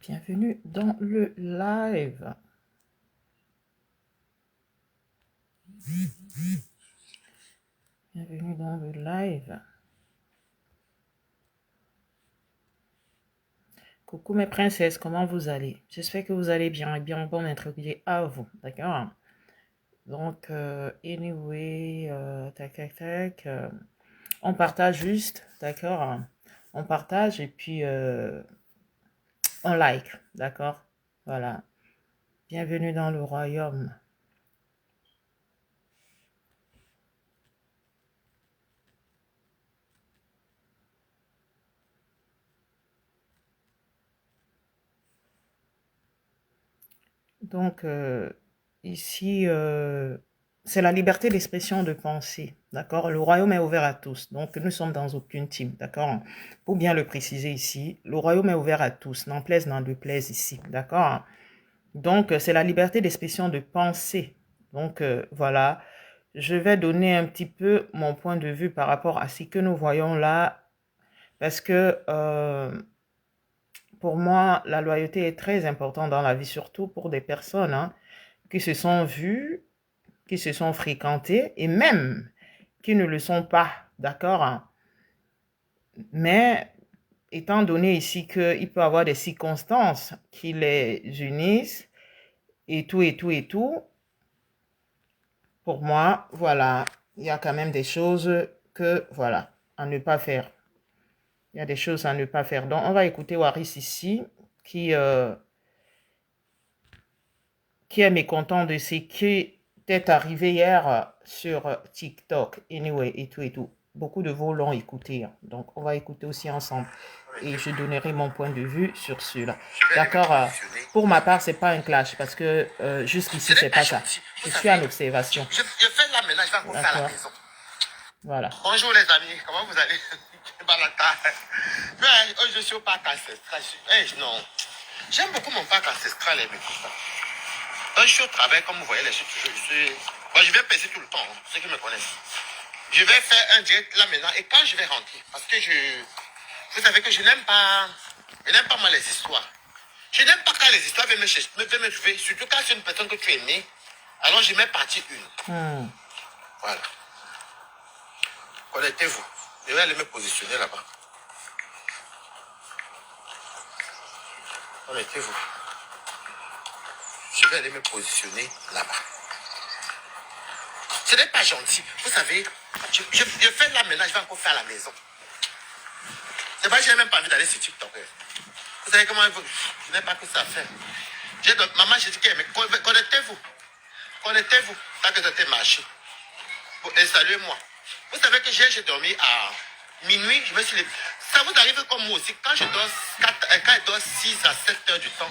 Bienvenue dans le live. Bienvenue dans le live. Coucou mes princesses, comment vous allez? J'espère que vous allez bien et bien bon introduire à vous, d'accord? Donc, anyway, tac, on partage juste, d'accord? On partage et puis on like, d'accord? Voilà. Bienvenue dans le royaume. Donc, ici, c'est la liberté d'expression de pensée, d'accord? Le royaume est ouvert à tous, donc nous sommes dans aucune team, d'accord? Pour bien le préciser ici, le royaume est ouvert à tous, n'en plaise, n'en déplaise ici, d'accord? Donc, c'est la liberté d'expression de pensée. Donc, voilà, je vais donner un petit peu mon point de vue par rapport à ce que nous voyons là, parce que pour moi, la loyauté est très importante dans la vie, surtout pour des personnes hein, qui se sont vues, qui se sont fréquentées et même qui ne le sont pas, d'accord? Hein. Mais étant donné ici qu'il peut y avoir des circonstances qui les unissent et tout, pour moi, voilà, il y a quand même des choses que, voilà, à ne pas faire. Il y a des choses à ne pas faire. Donc, on va écouter Waris ici, qui est mécontent de ce qui est arrivé hier sur TikTok. Anyway, et tout. Beaucoup de vous l'ont écouté. Hein. Donc, on va écouter aussi ensemble. Et je donnerai mon point de vue sur cela. D'accord. Pour ma part, c'est pas un clash parce que jusqu'ici, c'est pas ça. Je suis en observation. Je fais là maintenant, je vais encore faire à la maison. Voilà. Bonjour les amis, comment vous allez? Je suis au parc ancestral. Non, j'aime beaucoup mon parc ancestral et mes cousins. Quand je suis au travail, comme vous voyez, je vais passer tout le temps, hein, ceux qui me connaissent. Je vais faire un direct là maintenant et quand je vais rentrer, parce que vous savez que je n'aime pas moi les histoires. Je n'aime pas quand les histoires viennent me trouver, surtout quand c'est une personne que tu aimais. Alors je mets partie une. Voilà. Connectez-vous. Je vais aller me positionner là-bas. Connectez-vous. Je vais aller me positionner là-bas. Ce n'est pas gentil. Vous savez, je fais là maintenant, je vais encore faire à la maison. C'est pas que je n'ai même pas envie d'aller sur TikTok. Vous savez comment je n'ai pas que ça à faire. Maman, j'ai dit que connectez-vous. Connectez-vous. Tant que ça t'est marché. Et saluez-moi. Vous savez que j'ai dormi à minuit, je me suis levé. Ça vous arrive comme moi aussi. Quand je dors 6 à 7 heures du temps,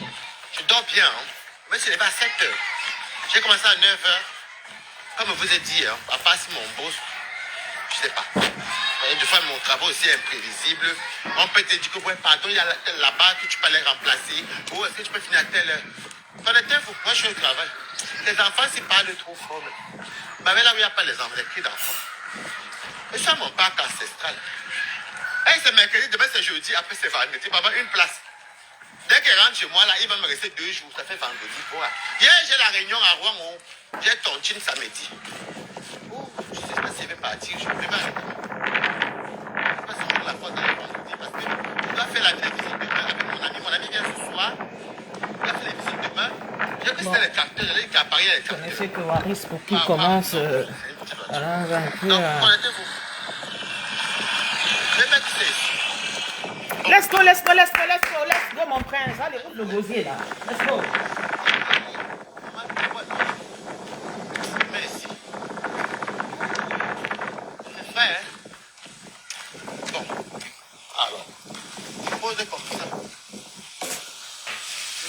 je dors bien. Hein. Je me suis levé à 7 heures. J'ai commencé à 9 heures. Comme je vous ai dit, hein, à part si mon boss, je ne sais pas. Des fois, mon travail aussi est imprévisible. On peut te dire que, ouais, pardon, il y a là-bas que tu peux les remplacer. Ou est-ce que tu peux finir à telle heure? Connectez-vous, moi je suis au travail. Les enfants, s'ils parlent trop fort. Mais là où il n'y a pas les enfants, les cris d'enfants. Je suis à mon parc ancestral. Hey, c'est mercredi, demain c'est jeudi, après c'est vendredi. Maman, une place. Dès qu'elle rentre chez moi, là, il va me rester 2 jours. Ça fait vendredi. Voilà. Hier, j'ai la réunion à Rouen. J'ai tontine samedi. Oh, je ne sais pas si je vais partir. Je vais arrêter. Je ne sais pas si je la porte dans le vendredi parce que je dois faire la visite demain avec mon ami. Mon ami vient ce soir. Il a fait la visite demain. J'ai vu c'était les tracteurs. J'ai dit qu'à Paris, il y a les tracteurs. Vous connaissez que Waris, pour qui commence... voilà, on va un peu... Donc, connectez-vous. Je vais mettre ça ici. Let's go, mon prince. Allez, roule le gosier, là. Let's go. Merci. C'est fait, hein? Bon. Alors, je pose comme ça.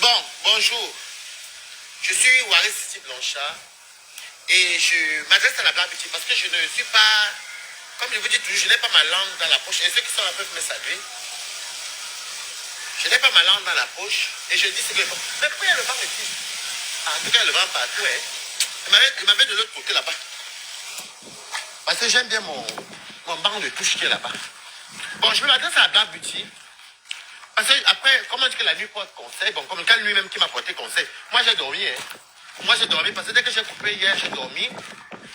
Bon, bonjour. Je suis Waris Sissi Blanchard et je m'adresse à la Black Beauty parce que je ne suis pas, comme je vous dis toujours, je n'ai pas ma langue dans la poche et ceux qui sont là peuvent me saluer. Je n'ai pas ma langue dans la poche et je dis ce que je veux. Mais pourquoi il y a le vent ici? En tout cas, il y a le vent partout. Hein. Il m'avait de l'autre côté là-bas. Parce que j'aime bien mon banc de touche qui est là-bas. Bon, je vais m'adresser à Black Beauty. Parce que après, comme on dit que la nuit porte conseil, bon, comme le cas lui-même qui m'a porté conseil, moi j'ai dormi. Hein. Moi j'ai dormi parce que dès que j'ai coupé hier, j'ai dormi.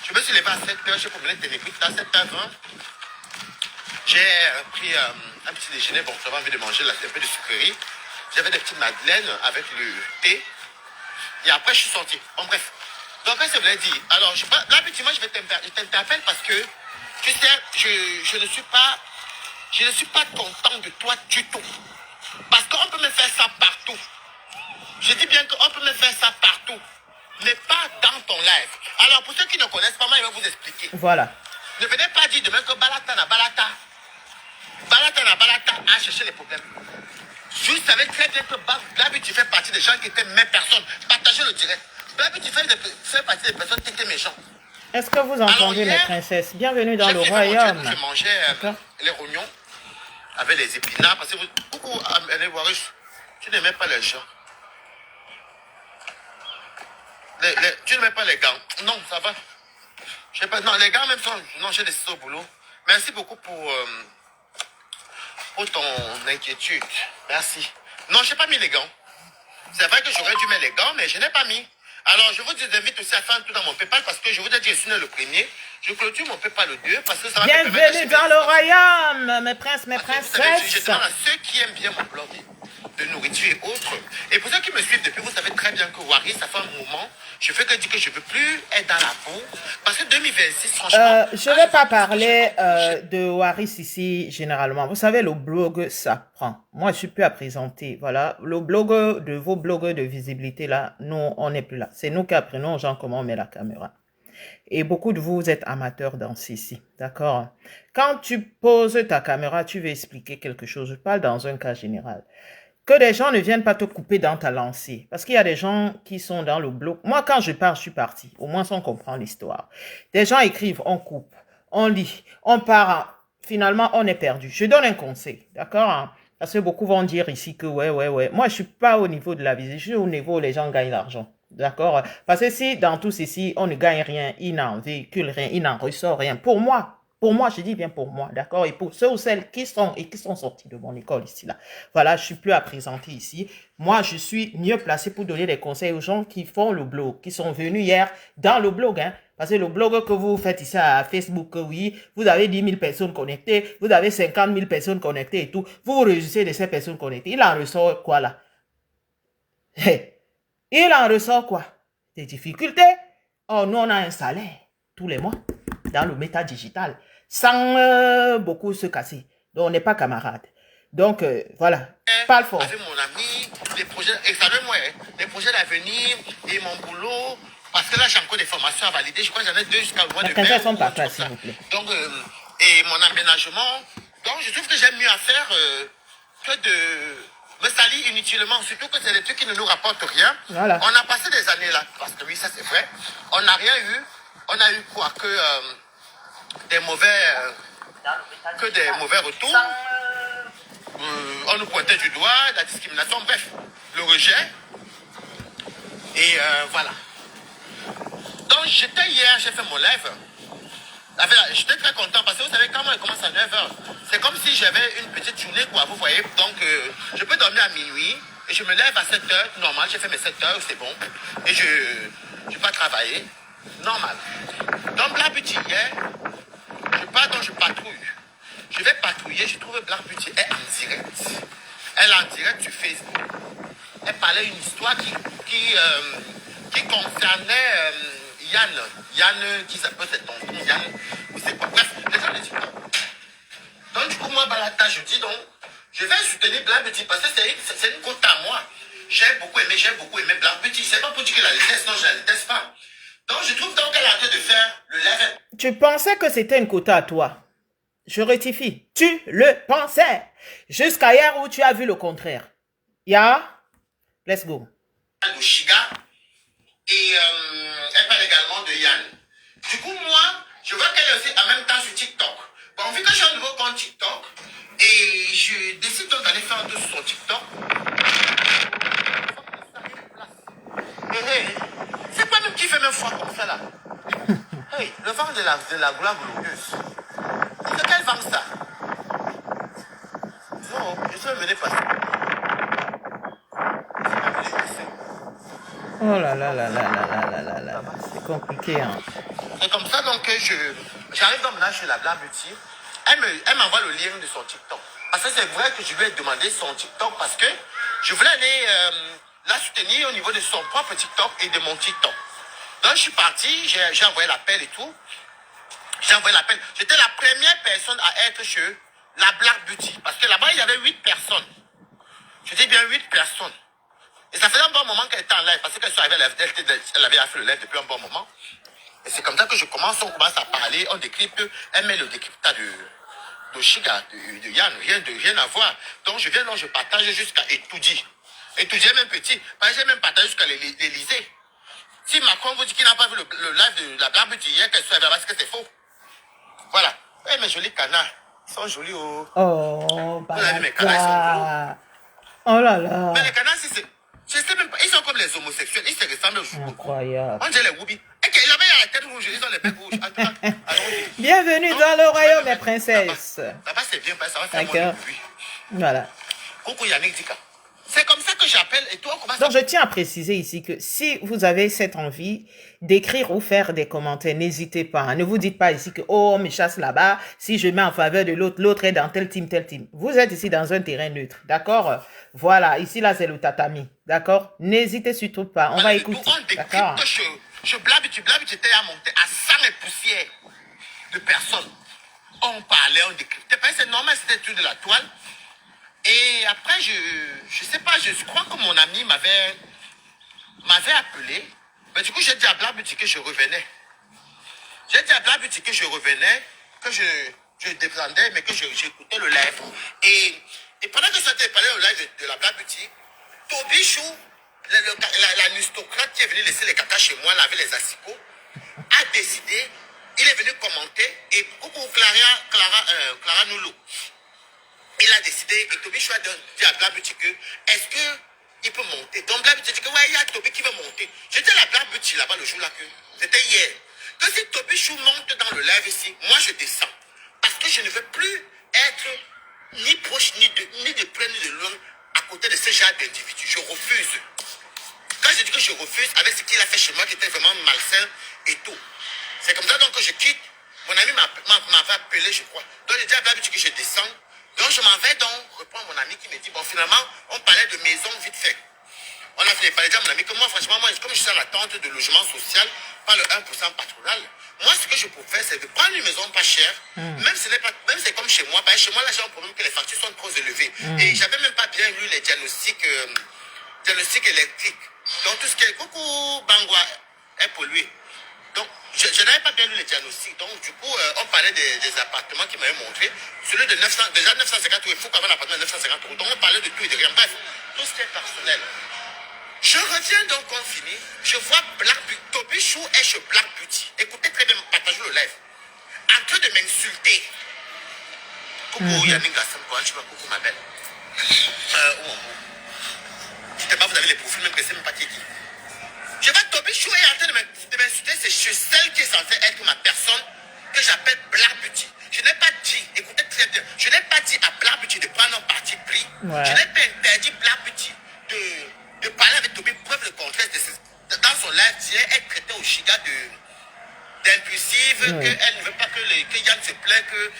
Je me suis levé à 7h, j'ai promené Ténébrite à 7h20. J'ai pris un petit déjeuner, bon, j'avais envie de manger là, un peu de sucrerie. J'avais des petites madeleines avec le thé. Et après, je suis sorti. Bon, bref. Donc, qu'est-ce que je voulais dire? Alors, là, effectivement, je t'interpelle parce que, tu sais, je ne suis pas content de toi du tout. Parce qu'on peut me faire ça partout. Je dis bien qu'on peut me faire ça partout. Mais pas dans ton live. Alors, pour ceux qui ne connaissent pas, moi, je vais vous expliquer. Voilà. Ne venez pas dire demain que Balatana a cherché les problèmes. Je savais très bien que Blaby, tu fais partie des gens qui étaient mes personnes. Partagez le direct. Blaby, tu fais partie des personnes qui étaient méchants. Est-ce que vous entendez, mes princesses? Bienvenue dans le royaume. Je mangeais les rognons avec les épinards. Parce que beaucoup, tu n'aimais pas les gens. Tu n'aimais pas les gants. Non, ça va. Je sais pas. Non, les gants même sont. Non, j'ai des au boulot. Merci beaucoup pour ton inquiétude. Merci. Non, je n'ai pas mis les gants. C'est vrai que j'aurais dû mettre les gants, mais je n'ai pas mis. Alors, je vous invite aussi à faire un tour dans mon PayPal parce que je vous ai dit que je suis né le premier. Je clôture mon PayPal le 2 parce que ça va me permettre Bienvenue dans le royaume, mes princes, mes princesses. Je demande à ceux qui aiment bien mon blog de nourriture et autres. Et pour ceux qui me suivent depuis, vous savez très bien que Wari, ça fait un moment. Je fais que dire que je ne veux plus être dans la boue. Parce que 2026, franchement. Je ne vais pas parler de Waris ici, généralement. Vous savez, le blog, ça prend. Moi, je suis plus à présenter. Voilà. Le blog de vos blogueurs de visibilité, là, nous, on n'est plus là. C'est nous qui apprenons aux gens comment on met la caméra. Et beaucoup de vous êtes amateurs dans ceci. D'accord? Quand tu poses ta caméra, tu veux expliquer quelque chose. Je parle dans un cas général. Que des gens ne viennent pas te couper dans ta lancée. Parce qu'il y a des gens qui sont dans le bloc. Moi, quand je pars, je suis parti. Au moins, on comprend l'histoire. Des gens écrivent, on coupe, on lit, on part. Finalement, on est perdu. Je donne un conseil. D'accord? Parce que beaucoup vont dire ici que ouais. Moi, je suis pas au niveau de la visite. Je suis au niveau où les gens gagnent l'argent. D'accord? Parce que si dans tout ceci, on ne gagne rien, il n'en véhicule rien, il n'en ressort rien. Pour moi, je dis bien pour moi, d'accord? Et pour ceux ou celles qui sont sortis de mon école ici, là. Voilà, je suis plus à présenter ici. Moi, je suis mieux placé pour donner des conseils aux gens qui font le blog, qui sont venus hier dans le blog, hein. Parce que le blog que vous faites ici à Facebook, oui, vous avez 10 000 personnes connectées, vous avez 50 000 personnes connectées et tout. Vous réussissez de ces personnes connectées. Il en ressort quoi, là? Il en ressort quoi? Des difficultés. Oh, nous, on a un salaire tous les mois dans le méta digital sans beaucoup se casser. Donc, on n'est pas camarades. Donc, voilà. Parle fort. Avec mon ami, les projets, excusez-moi, les projets d'avenir et mon boulot. Parce que là, j'ai encore des formations à valider. Je crois que j'en ai 2 jusqu'au mois de mai. Quand elles sont par place, s'il vous plaît. Donc, et mon aménagement. Donc, je trouve que j'aime mieux à faire que de me salir inutilement. Surtout que c'est des trucs qui ne nous rapportent rien. Voilà. On a passé des années là. Parce que oui, ça c'est vrai. On n'a rien eu. On a eu quoi? Que des mauvais retours. On nous pointait du doigt, la discrimination, bref, le rejet. Et voilà. Donc j'étais hier, j'ai fait mon live. J'étais très content parce que vous savez, quand on commence à 9h, c'est comme si j'avais une petite journée, quoi, vous voyez. Donc je peux dormir à minuit et je me lève à 7h, normal, j'ai fait mes 7h, c'est bon. Et je ne vais pas travailler, normal. Donc Black Beauty hier, je pars, donc je patrouille. Je vais patrouiller, je trouve Black Beauty est en direct. Elle est en direct sur Facebook. Elle parlait une histoire qui concernait Yann, qui s'appelle cet tonton Yann. C'est pas bref, les gens le disent. Donc du coup, moi, Balata, je dis donc, je vais soutenir Black Beauty parce que c'est une côte à moi. J'ai beaucoup aimé Black Beauty. C'est pas pour dire que la déteste, non, je la déteste pas. Donc je trouve donc qu'elle a en train de faire le live. Tu pensais que c'était une quota à toi? Je rectifie. Tu le pensais. Jusqu'à hier où tu as vu le contraire. Yeah? Let's go. De Shiga. Et elle parle également de Yann. Du coup, moi, je vois qu'elle est aussi en même temps sur TikTok. Bon, vu que j'ai un nouveau compte TikTok, Et je décide donc d'aller faire un tour sur son TikTok. C'est pas même qui fait même foi comme ça là. Hey, le vent de la gloire glorieuse. C'est quel vent ça? Non, je suis mené passer. Oh là là là là là là là là là. C'est compliqué, hein. C'est comme ça donc que j'arrive donc maintenant chez la Black Beauty. Elle m'envoie le lien de son TikTok. Parce que c'est vrai que je lui ai demandé son TikTok parce que je voulais aller la soutenir au niveau de son propre TikTok et de mon TikTok. Donc je suis parti, j'ai envoyé l'appel et tout. J'ai envoyé l'appel. J'étais la première personne à être chez la Black Beauty. Parce que là-bas, il y avait 8 personnes. Je dis bien 8 personnes. Et ça faisait un bon moment qu'elle était en live. Parce qu'elle elle avait fait le live depuis un bon moment. Et c'est comme ça que on commence à parler, on décrypte. Elle met le décryptage de Shiga, de Yann, rien à voir. Donc je viens, donc je partage jusqu'à étudier. Étudier même petit. Parce que j'ai même partagé jusqu'à l'Élysée. Si Macron vous dit qu'il n'a pas vu le live de la Black Beauty hier, qu'elle soit parce que c'est faux. Voilà. Eh, mes jolis canards. Ils sont jolis. Oh. Oh, Vous avez vu mes canards, ils sont jolis. Oh là là. Mais les canards, si c'est. Je sais même pas. Ils sont comme les homosexuels. Ils se ressemblent au jour. Incroyable. On dirait les Whoopi. Et là-bas, il y a la tête rouge. Ils ont les bec rouges. Bienvenue dans le royaume des princesses. Là-bas, c'est bien. Ça va faire mon bruit. Voilà. Coucou Yannick Dika. C'est comme ça que j'appelle. Et toi, comment ça? Donc, je tiens à préciser ici que si vous avez cette envie d'écrire ou faire des commentaires, n'hésitez pas. Hein. Ne vous dites pas ici que, oh, on me chasse là-bas. Si je mets en faveur de l'autre, l'autre est dans tel team, tel team. Vous êtes ici dans un terrain neutre. D'accord? Voilà. Ici, là, c'est le tatami. D'accord? N'hésitez surtout pas. On va écouter. D'accord? Je blague, j'étais à monter à sang et poussière de personnes. On parlait, on décryptait. C'est normal, c'était tout de la toile. Et après, je sais pas, je crois que mon ami m'avait appelé. Mais du coup, j'ai dit à Black Beauty que je revenais. J'ai dit à Black Beauty que je revenais, que je descendais, mais que j'écoutais le live. Et pendant que ça parlé au live de la Black Beauty, Tobichou, la nustocrate qui est venue laisser les catas chez moi, là, avec les assicots, a décidé, il est venu commenter, et coucou Clara Noulou. Il a décidé, et Tobichou a dit à Black Beauty que, est-ce qu'il peut monter? Donc Black Beauty dit que, ouais, il y a Tobi qui veut monter. J'étais à la Black Beauty là-bas le jour là, c'était hier. Que si Tobichou monte dans le live ici, moi je descends. Parce que je ne veux plus être ni proche, ni de près, ni de loin, à côté de ce genre d'individus. Je refuse. Quand je dis que je refuse, avec ce qu'il a fait chez moi, qui était vraiment malsain et tout. C'est comme ça donc que je quitte. Mon ami m'avait appelé, je crois. Donc j'ai dit à Black Beauty que je descends. Donc je m'en vais donc reprendre mon ami qui me dit, bon finalement, on parlait de maison vite fait. On a fini par dire à mon ami que moi, franchement, comme je suis à l'attente de logement social, par le 1% patronal, moi, ce que je peux faire, c'est de prendre une maison pas chère, même si c'est comme chez moi, parce que chez moi, là, j'ai un problème que les factures sont trop élevées. Et j'avais même pas bien lu les diagnostics électriques. Donc, tout ce qui est coucou, Bangwa est pollué. Donc, je n'avais pas bien lu les diagnostics. Donc, du coup, on parlait des appartements qui m'avaient montré. Celui de 900, déjà 950 euros, il faut qu'on ait un appartement de 950 euros. Donc, on parlait de tout et de rien. Bref, tout ce qui est personnel. Je reviens donc, on finit. Je vois Black Beauty. Tobichou est chez Black Beauty. Écoutez très bien, partagez le live. En train de m'insulter. Coucou Yannick Gassam, comment tu vas, coucou ma belle. Dites pas, vous avez les profils, même que c'est même pas qui. Je vois Tobichou est en train de m'insulter. C'est chez celle qui est censée être ma personne que j'appelle Black Beauty. Je n'ai pas dit, écoutez très bien, je n'ai pas dit à Black Beauty de prendre un parti pris. Ouais. Je n'ai pas interdit Black Beauty de parler avec Tobi. Preuve le contraire. Dans son live d'hier, elle traitait au Shiga d'impulsive, qu'elle ne veut pas que Yann se plaît, que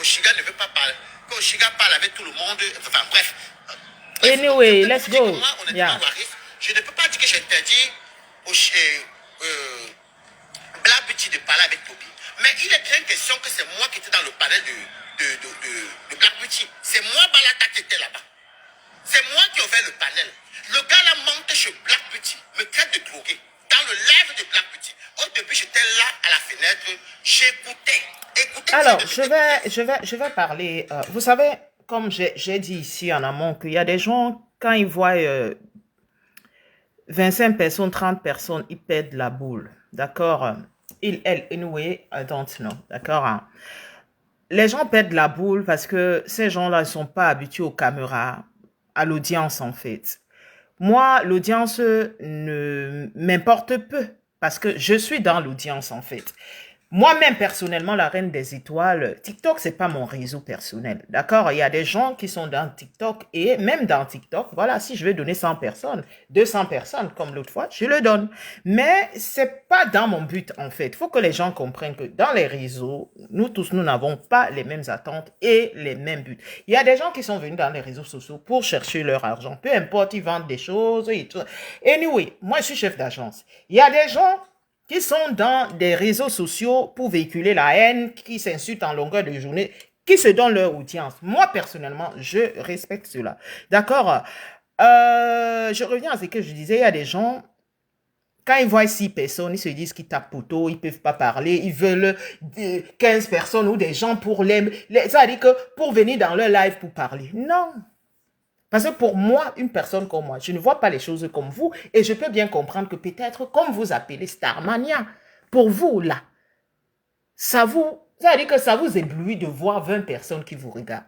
Oshiga ne veut pas parler, que Oshiga parle avec tout le monde. Enfin bref. Anyway, let's go. Moi, je ne peux pas dire que j'interdis Black Beauty de parler avec Tobi. Mais il est bien question que c'est moi qui étais dans le panel de Black Beauty. C'est moi, Balata, qui était là-bas. C'est moi qui ai ouvert le panel. Le gars là monte chez Black Beauty, me traite de drogué. Dans le live de Black Beauty. Au début, j'étais là à la fenêtre, j'écoutais. Alors, je vais parler. Vous savez, comme j'ai dit ici en amont, qu'il y a des gens, quand ils voient 25 personnes, 30 personnes, ils perdent la boule. D'accord? Anyway, I don't know. D'accord? les gens perdent la boule parce que ces gens-là ne sont pas habitués aux caméras, à l'audience en fait. Moi, l'audience ne m'importe peu parce que je suis dans l'audience en fait. Moi-même, personnellement, la reine des étoiles, TikTok, c'est pas mon réseau personnel. D'accord? Il y a des gens qui sont dans TikTok et même dans TikTok, voilà, si je veux donner 100 personnes, 200 personnes, comme l'autre fois, je le donne. Mais c'est pas dans mon but, en fait. Il faut que les gens comprennent que dans les réseaux, nous tous, nous n'avons pas les mêmes attentes et les mêmes buts. Il y a des gens qui sont venus dans les réseaux sociaux pour chercher leur argent. Peu importe, ils vendent des choses et tout. Anyway, moi, je suis chef d'agence. Il y a des gens qui sont dans des réseaux sociaux pour véhiculer la haine, qui s'insultent en longueur de journée, qui se donnent leur audience. Moi, personnellement, je respecte cela. D'accord? Je reviens à ce que je disais, il y a des gens, quand ils voient 6 personnes, ils se disent qu'ils tapent poteau, ils ne peuvent pas parler, ils veulent 15 personnes ou des gens pour ça veut dire que pour venir dans leur live pour parler. Non. Parce que pour moi, une personne comme moi, je ne vois pas les choses comme vous et je peux bien comprendre que peut-être, comme vous appelez Starmania, pour vous, là, ça veut dire que ça vous éblouit de voir 20 personnes qui vous regardent.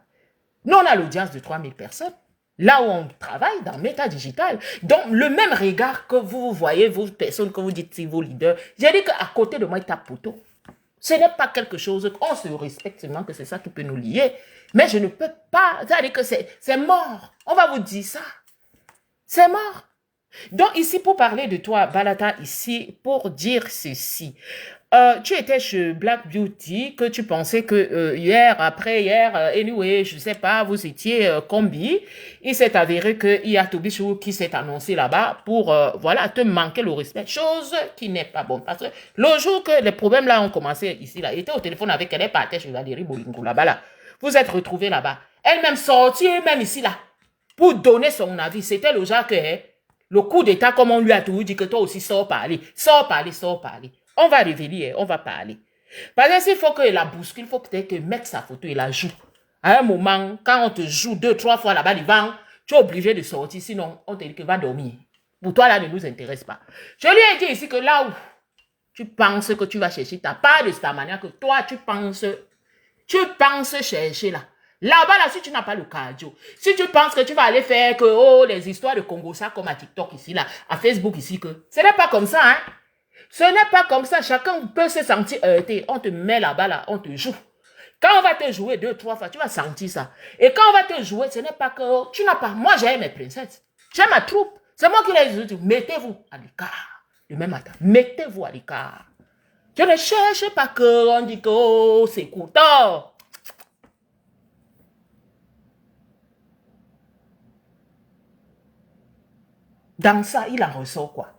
Nous, on a l'audience de 3000 personnes. Là où on travaille, dans Meta Digital. Donc, le même regard que vous voyez, vos personnes que vous dites, c'est vos leaders, j'ai dit qu'à côté de moi, il tape poteau. Ce n'est pas quelque chose, on se respecte seulement que c'est ça qui peut nous lier. Mais je ne peux pas, c'est-à-dire que c'est mort. On va vous dire ça. C'est mort. Donc ici, pour parler de toi, Balata, ici, pour dire ceci. Tu étais chez Black Beauty, que tu pensais que hier, anyway, je ne sais pas, vous étiez combi. Il s'est avéré qu'il y a Tobichou qui s'est annoncé là-bas pour, voilà, te manquer le respect. Chose qui n'est pas bonne. Parce que le jour que les problèmes là ont commencé ici, là, il était au téléphone avec elle, elle partait chez Valérie Bolingo là-bas, là. Vous êtes retrouvés là-bas. Elle-même sortie, même ici, là, pour donner son avis. C'était le genre que, le coup d'état, comme on lui a toujours dit que toi aussi, sors parler. Sors parler, sors parler. On va révéler, on va parler. Parce que s'il faut que la bouscule, il faut peut-être que mettre sa photo et la joue. À un moment, quand on te joue 2, 3 fois là-bas devant, tu es obligé de sortir, sinon on te dit que va dormir. Pour toi, là, ne nous intéresse pas. Je lui ai dit ici que là où tu penses que tu vas chercher ta part de cette manière que toi, tu penses chercher là. Là-bas, là, si tu n'as pas le cardio, si tu penses que tu vas aller faire que, oh, les histoires de Congo, ça, comme à TikTok ici, là, à Facebook ici, que ce n'est pas comme ça, hein. Ce n'est pas comme ça. Chacun peut se sentir heurté. On te met là-bas, là, on te joue. Quand on va te jouer 2, 3 fois, tu vas sentir ça. Et quand on va te jouer, ce n'est pas que tu n'as pas. Moi, j'ai mes princesses. J'ai ma troupe. C'est moi qui les dis. Mettez-vous à l'écart. Le même matin. Mettez-vous à l'écart. Je ne cherche pas que on dit que oh, c'est couteau. Dans ça, il en ressort quoi?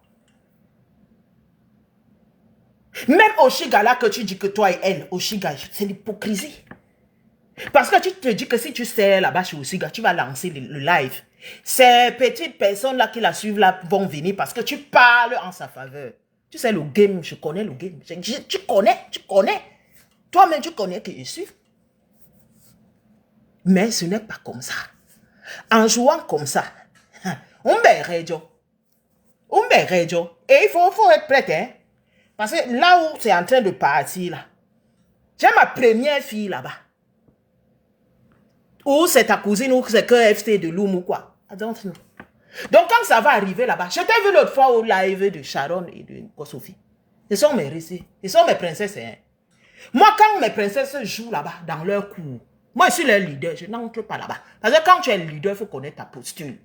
Même Oshiga là que tu dis que toi et elle, Oshiga, c'est l'hypocrisie. Parce que tu te dis que si tu sais là-bas chez Oshiga, tu vas lancer le live. Ces petites personnes là qui la suivent là vont venir parce que tu parles en sa faveur. Tu sais le game, je connais le game. Tu connais. Toi-même tu connais que je suis. Mais ce n'est pas comme ça. En jouant comme ça, on verrait, et il faut être prêt, hein. Parce que là où c'est en train de partir, là, j'ai ma première fille là-bas. Ou c'est ta cousine, ou c'est que FC de Loum ou quoi. Donc quand ça va arriver là-bas, je t'ai vu l'autre fois au live de Sharon et de Kosofi. Ce sont mes récits. Ce sont mes princesses, hein. Moi, quand mes princesses jouent là-bas, dans leur cours, moi, je suis leur leader, je n'entre pas là-bas. Parce que quand tu es le leader, il faut connaître ta posture.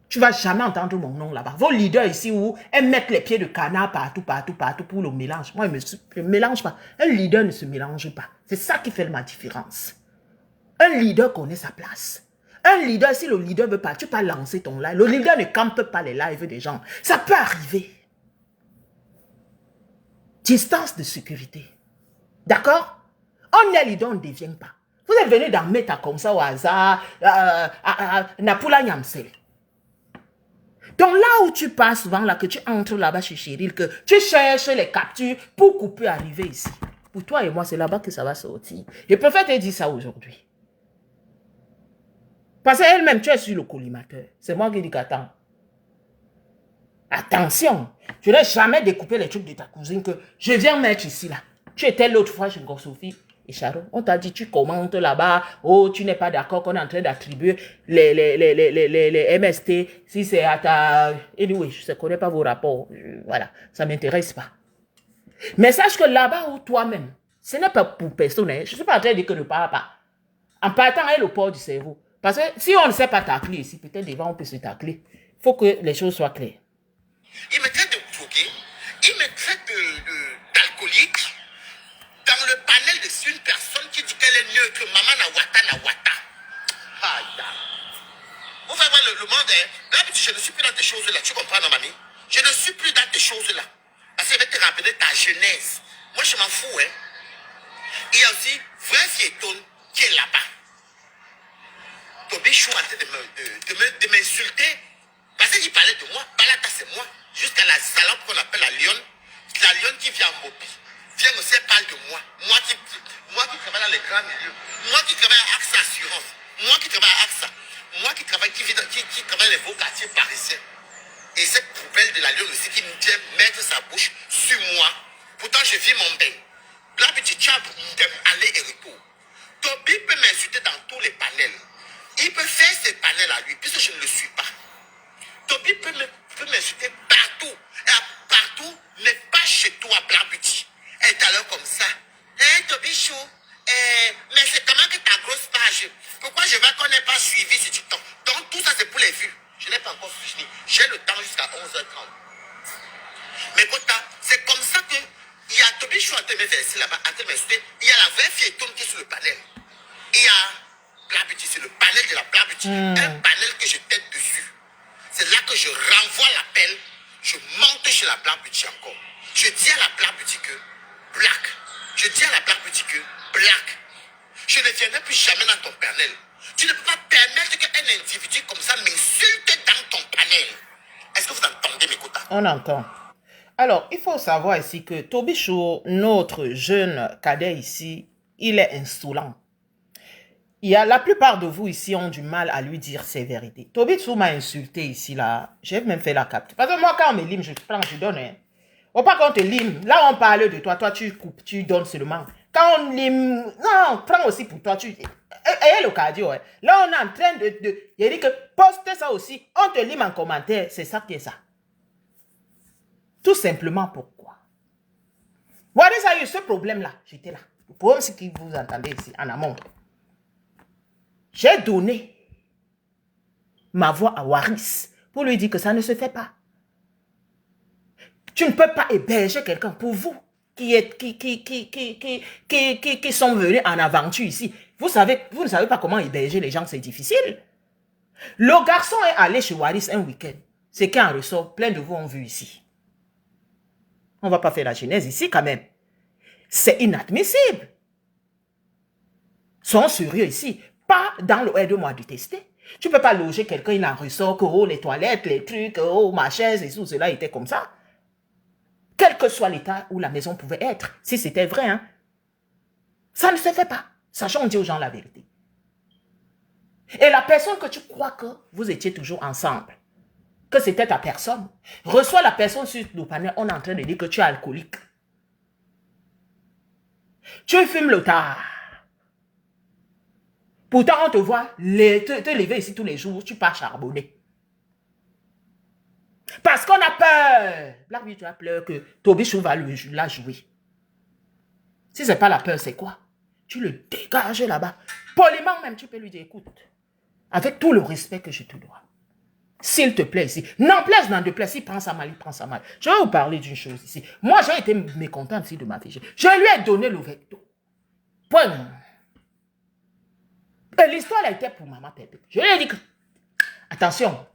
Tu ne vas jamais entendre mon nom là-bas. Vos leaders ici où elles mettent les pieds de canard partout pour le mélange. Moi, je ne mélange pas. Un leader ne se mélange pas. C'est ça qui fait ma différence. Un leader connaît sa place. Un leader, si le leader ne veut pas, tu peux lancer ton live. Le leader ne campe pas les lives des gens. Ça peut arriver. Distance de sécurité. D'accord? On est leader, on ne devient pas. Vous êtes venu dans Meta comme ça au hasard, Napula Nyamsel. Donc là où tu passes souvent, là, que tu entres là-bas chez Cheryl, que tu cherches les captures pour qu'on puisse arriver ici. Pour toi et moi, c'est là-bas que ça va sortir. Je préfère te dire ça aujourd'hui. Parce qu'elle-même, tu es sur le collimateur. C'est moi qui dis qu'attends. Attention, je n'ai jamais découpé les trucs de ta cousine que je viens mettre ici, là. Tu étais l'autre fois chez Sophie Charo, on t'a dit, tu commentes là-bas, oh, tu n'es pas d'accord qu'on est en train d'attribuer les MST, si c'est à ta... Anyway, je ne connais pas vos rapports, voilà, ça ne m'intéresse pas. Mais sache que là-bas, toi-même, ce n'est pas pour personne, hein. Je ne suis pas en train de dire que ne parle pas. En partant est le port du cerveau. Parce que si on ne sait pas tacler ici, peut-être devant on peut se tacler. Il faut que les choses soient claires. Il me traite de drogué, il me traite d'alcoolique. Dans le panel de une personne qui dit qu'elle est neutre, maman Nawata. Aïe. Vous faites voir le monde, hein? Là, je ne suis plus dans tes choses-là, tu comprends, non, mamie? Je ne suis plus dans tes choses-là. Parce que je vais te rappeler ta genèse. Moi, je m'en fous, hein? Il y a aussi Vrai Fiéton qui est là-bas. Toby Chou en train de m'insulter. Parce qu'il parlait de moi. Balata, c'est moi. Jusqu'à la salope qu'on appelle la lionne. La lionne qui vient en Mobi. Vient aussi, elle parle de moi. Moi qui travaille dans les grands milieux. Moi qui travaille à AXA Assurance. Moi qui travaille à AXA. Moi qui travaille dans les beaux quartiers parisiens. Et cette poubelle de la lionne aussi qui me vient mettre sa bouche sur moi. Pourtant, je vis mon bain. Là, petit chat, aller et retour. Toby peut m'insulter dans tous les panels. Il peut faire ses panels à lui, puisque je ne le suis pas. Toby peut m'insulter partout. Et partout, mais pas chez toi, Blanc Petit. Et tout à l'heure comme ça. Hein, Toby Chou, mais c'est comment que ta grosse page? Pourquoi je vois qu'on n'est pas suivi sur TikTok? Donc tout ça c'est pour les vues. Je n'ai pas encore fini. J'ai le temps jusqu'à 11h30. Mais Kota, c'est comme ça que il y a Toby Chou à te verser là-bas, à te m'insulter. Il y a la vraie Fiéton qui est sur le panel. Il y a Blanc Petit, c'est le panel de la Blanc Petit. Un panel que je tête dessus. C'est là que je renvoie l'appel. Je monte chez la Blanc Petit encore. Je dis à la Blanc Petit que Black. Je dis à la Blanc Petit que Black. Je ne viendrai plus jamais dans ton panel. Tu ne peux pas permettre qu'un individu comme ça m'insulte dans ton panel. Est-ce que vous entendez mes quotas? On entend. Alors, il faut savoir ici que Toby Chou, notre jeune cadet ici, il est insolent. La plupart de vous ici ont du mal à lui dire ses vérités. Toby Chou m'a insulté ici, là. J'ai même fait la capte. Parce que moi, quand on me lime, je prends, je donne. Hein. Faut pas qu'on te lime. Là, on parle de toi. Toi, tu coupes, tu donnes seulement. Quand on lime, non, prends aussi pour toi. Ayez le cardio. Hein. Là, on est en train il dit que poste ça aussi. On te lime en commentaire. C'est ça qui est ça. Tout simplement pourquoi. Voilà, ça a eu ce problème-là. J'étais là. Le problème, c'est que vous entendez ici, en amont. J'ai donné ma voix à Waris pour lui dire que ça ne se fait pas. Tu ne peux pas héberger quelqu'un pour vous qui sont venus en aventure ici. Vous ne savez pas comment héberger les gens, c'est difficile. Le garçon est allé chez Waris un week-end. C'est qu'un ressort, plein de vous ont vu ici. On ne va pas faire la genèse ici quand même. C'est inadmissible. Sont sérieux ici. Pas dans le aide-moi de tester. Tu ne peux pas loger quelqu'un, il en ressort que oh, les toilettes, les trucs, oh, ma chaise et tout cela était comme ça. Quel que soit l'état où la maison pouvait être, si c'était vrai, hein. Ça ne se fait pas. Sachant, on dit aux gens la vérité. Et la personne que tu crois que vous étiez toujours ensemble, que c'était ta personne, reçoit la personne sur le panel, on est en train de dire que tu es alcoolique. Tu fumes le tard. Pourtant, on te voit te lever ici tous les jours, tu pars charbonner. Parce qu'on a peur. Là, oui, tu as peur que Toby Chou va la jouer. Si ce n'est pas la peur, c'est quoi? Tu le dégages là-bas. Poliment même, tu peux lui dire, écoute, avec tout le respect que je te dois, s'il te plaît ici, n'en plaise, n'en déplaise, s'il prend ça mal, il prend ça mal. Je vais vous parler d'une chose ici. Moi, j'ai été mécontente ici de ma vie. Je lui ai donné le vecto. Point. Et l'histoire a été pour maman Pépé. Je lui ai dit que, attention,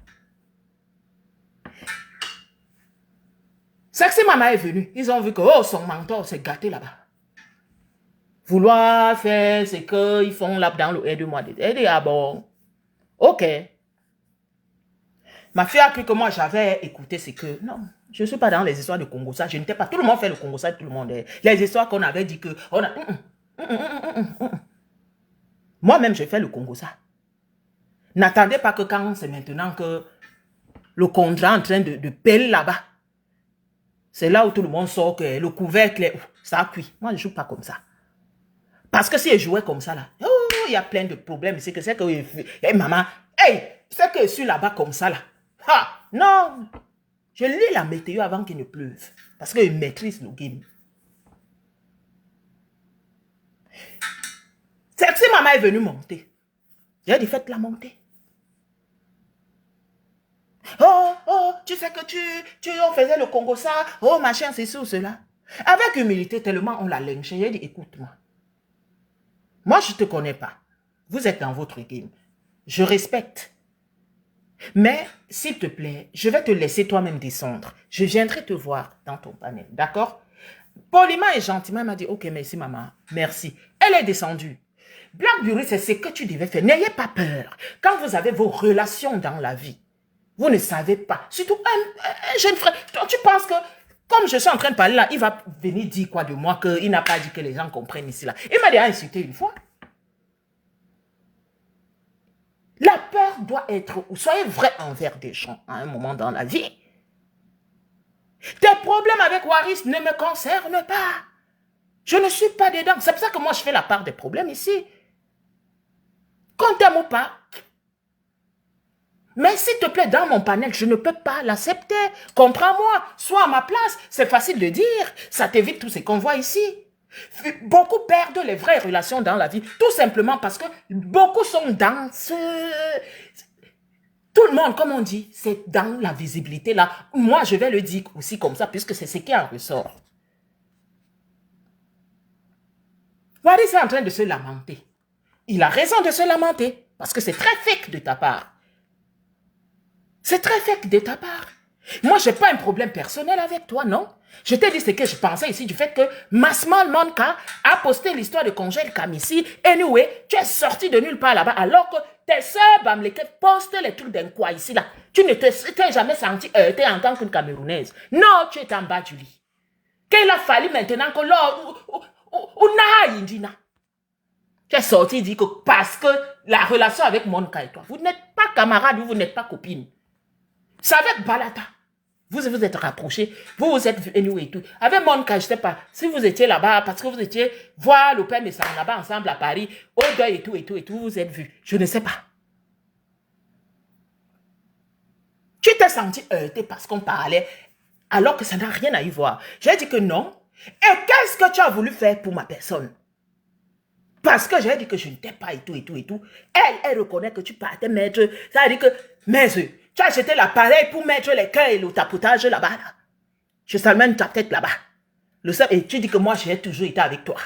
Sexy Maman est venue. Ils ont vu que oh, son mentor s'est gâté là-bas. Vouloir faire ce qu'ils font là dans le aide-moi. Elle dit, ah bon, ok. Ma fille a cru que moi j'avais écouté, c'est que non, je ne suis pas dans les histoires de Congo ça. Je n'étais pas. Tout le monde fait le Congo ça, tout le monde. Les histoires qu'on avait dit que on a. Moi-même, je fais le Congo ça. N'attendez pas que quand c'est maintenant que le contrat est en train de pelle là-bas. C'est là où tout le monde sort que le couvercle, ça a cuit. Moi, je ne joue pas comme ça. Parce que si elle jouait comme ça, là, oh, il y a plein de problèmes. C'est que c'est que, hey, maman, hey, c'est que je suis là-bas comme ça, là. Ha, non, je lis la météo avant qu'il ne pleuve. Parce qu'il maîtrise le game. C'est que si maman est venue monter, j'ai dit, faites-la monter. Oh, oh, tu sais que on faisait le Congo ça, oh, machin, c'est ça ou cela. Avec humilité, tellement on l'a lynché. J'ai dit, écoute-moi. Moi, je ne te connais pas. Vous êtes dans votre game. Je respecte. Mais, s'il te plaît, je vais te laisser toi-même descendre. Je viendrai te voir dans ton panel. D'accord? Poliment et gentiment, elle m'a dit, ok, merci maman. Merci. Elle est descendue. Blackberry, c'est ce que tu devais faire. N'ayez pas peur. Quand vous avez vos relations dans la vie, vous ne savez pas. Surtout un jeune frère. Toi, tu penses que, comme je suis en train de parler là, il va venir dire quoi de moi, qu'il n'a pas dit que les gens comprennent ici là. Il m'a déjà insulté une fois. La peur doit être, soyez vrai envers des gens à un moment dans la vie. Tes problèmes avec Waris ne me concernent pas. Je ne suis pas dedans. C'est pour ça que moi je fais la part des problèmes ici. Qu'on t'aime ou pas. Mais s'il te plaît, dans mon panel, je ne peux pas l'accepter. Comprends-moi. Sois à ma place. C'est facile de dire. Ça t'évite tous ces convois ici. Beaucoup perdent les vraies relations dans la vie. Tout simplement parce que beaucoup sont dans ce... Tout le monde, comme on dit, c'est dans la visibilité là. Moi, je vais le dire aussi comme ça, puisque c'est ce qui en ressort. Waris est en train de se lamenter. Il a raison de se lamenter, parce que c'est très fake de ta part. C'est très fake de ta part. Moi, je n'ai pas un problème personnel avec toi, non? Je t'ai dit ce que je pensais ici du fait que Masmal Monka a posté l'histoire de Congèle Kamissi. Anyway, tu es sorti de nulle part là-bas alors que tes soeurs Bamleke postent les trucs d'un quoi ici là. Tu ne t'es jamais senti heurté en tant qu'une Camerounaise. Non, tu es en bas du lit. Qu'il a fallu maintenant que l'on... Tu es sorti dit que parce que la relation avec Monka et toi, vous n'êtes pas camarades ou vous n'êtes pas copines. C'est avec Balata. Vous vous êtes rapprochés, vous vous êtes vus et tout. Avec Monka, je ne sais pas, si vous étiez là-bas, parce que vous étiez voir le père Messam là-bas ensemble à Paris, au deuil et tout, vous vous êtes vus. Je ne sais pas. Tu t'es senti heurté parce qu'on parlait, alors que ça n'a rien à y voir. J'ai dit que non. Et qu'est-ce que tu as voulu faire pour ma personne? Parce que j'ai dit que je ne t'ai pas et tout. Elle reconnaît que tu partais mettre, ça veut dire que, mais tu as acheté l'appareil pour mettre les cœurs et le tapotage là-bas. Là. Je salmène ta tête là-bas. Et tu dis que moi, j'ai toujours été avec toi.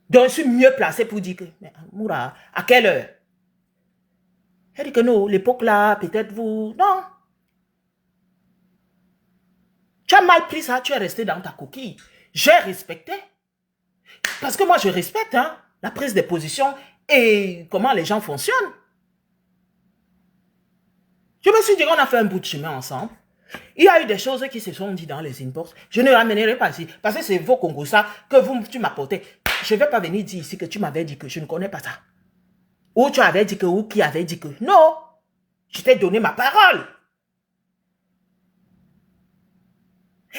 Donc, je suis mieux placé pour dire que, mais Moura, à quelle heure? Elle dit que non, l'époque là, peut-être vous... Non. Tu as mal pris ça, tu es resté dans ta coquille. J'ai respecté. Parce que moi, je respecte hein, la prise de position et comment les gens fonctionnent. Je me suis dit qu'on a fait un bout de chemin ensemble. Il y a eu des choses qui se sont dites dans les inbox. Je ne ramènerai pas ici. Parce que c'est vos Congossas que tu m'apportez. Je ne vais pas venir dire ici que tu m'avais dit que je ne connais pas ça. Ou tu avais dit que, ou qui avait dit que. Non. Je t'ai donné ma parole.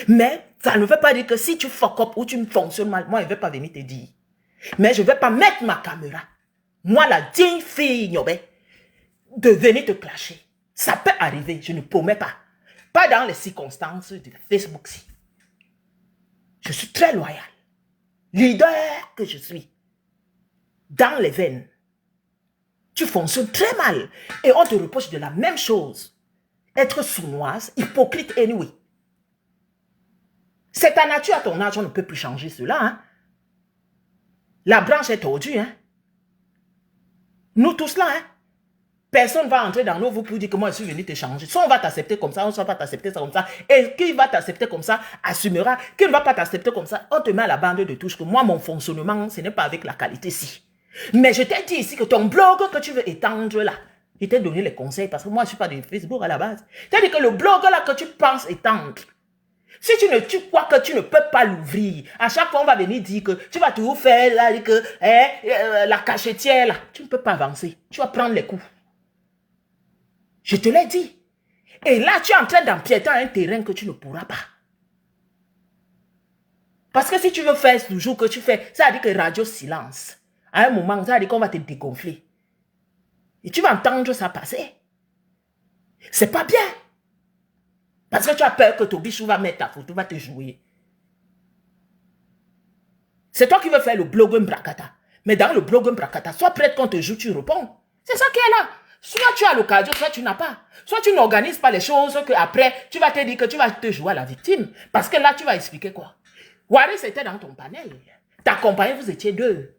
Mais ça ne veut pas dire que si tu fuck up ou tu fonctionnes mal, moi, je ne vais pas venir te dire. Mais je ne vais pas mettre ma caméra. Moi, la digne fille, Nyobé, de venir te clasher. Ça peut arriver, je ne promets pas. Pas dans les circonstances de Facebook-ci. Je suis très loyal. Leader que je suis. Dans les veines. Tu fonctionnes très mal. Et on te reproche de la même chose. Être sournoise, hypocrite anyway. C'est ta nature à ton âge, on ne peut plus changer cela. Hein? La branche est tordue. Hein? Nous tous là, hein? Personne ne va entrer dans nos vies pour dire que moi je suis venu te changer. Soit on va t'accepter comme ça, soit on ne va pas t'accepter comme ça. Et qui va t'accepter comme ça assumera. Qui ne va pas t'accepter comme ça, on te met à la bande de touche. Que moi, mon fonctionnement, ce n'est pas avec la qualité-ci. Mais je t'ai dit ici que ton blog que tu veux étendre là, je t'ai donné les conseils parce que moi je ne suis pas de Facebook à la base. C'est-à-dire que le blog là que tu penses étendre, si tu crois que tu ne peux pas l'ouvrir, à chaque fois on va venir dire que tu vas tout faire là, que la cachetière là, tu ne peux pas avancer. Tu vas prendre les coups. Je te l'ai dit. Et là, tu es en train d'empiéter un terrain que tu ne pourras pas. Parce que si tu veux faire toujours que tu fais, ça veut dire que radio silence. À un moment, ça veut dire qu'on va te dégonfler. Et tu vas entendre ça passer. C'est pas bien. Parce que tu as peur que ton bichou va mettre ta photo, va te jouer. C'est toi qui veux faire le blogging bracata. Mais dans le blogging bracata, soit prête qu'on te joue, tu réponds. C'est ça qui est là. Soit tu as l'occasion, soit tu n'as pas. Soit tu n'organises pas les choses que après tu vas te dire que tu vas te jouer à la victime. Parce que là, tu vas expliquer quoi. Waris était dans ton panel. Ta compagnie, vous étiez deux.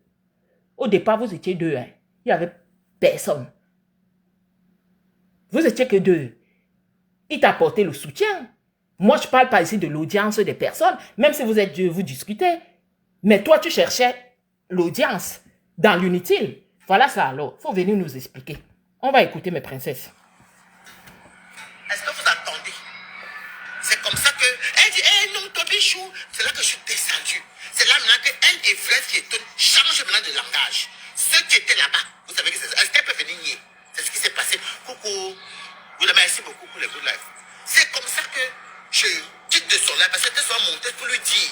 Au départ, vous étiez deux. Hein. Il n'y avait personne. Vous étiez que deux. Il t'a apporté le soutien. Moi, je ne parle pas ici de l'audience des personnes. Même si vous êtes deux, vous discutez. Mais toi, tu cherchais l'audience dans l'inutile. Voilà ça alors. Il faut venir nous expliquer. On va écouter mes princesses. Est-ce que vous attendez? C'est comme ça que... Elle dit, hé non, Tobichou. C'est là que je suis descendu. C'est là maintenant qu'un des vrais qui étonne change maintenant de langage. Ceux qui étaient là-bas, vous savez que c'est... Est-ce qu'elle peut venir nier? C'est ce qui s'est passé. Coucou. Oui, merci beaucoup pour les good life. C'est comme ça que je quitte de son live parce que c'était sur mon tête pour lui dire.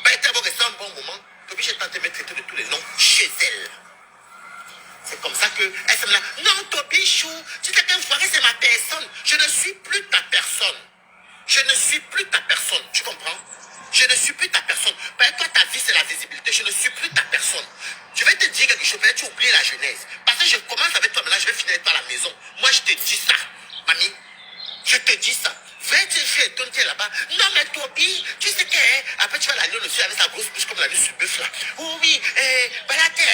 Bah, il va rester un bon moment. Tobichou est en train de me traiter de tous les noms chez elle. C'est comme ça que elle se met là. Non, Tobichou, tu t'es enfoiré, c'est ma personne. Je ne suis plus ta personne. Je ne suis plus ta personne. Tu comprends? Je ne suis plus ta personne. Parce que toi, ta vie, c'est la visibilité. Je ne suis plus ta personne. Je vais te dire quelque chose. Tu oublies la genèse. Parce que je commence avec toi maintenant, je vais finir avec toi à la maison. Moi, je te dis ça, mamie. Je te dis ça. Va te faire ton pied là-bas. Non, mais Toby, tu sais que après tu vas l'allier aussi avec sa grosse bouche comme la vie sur bœuf là. Oh oui, Balata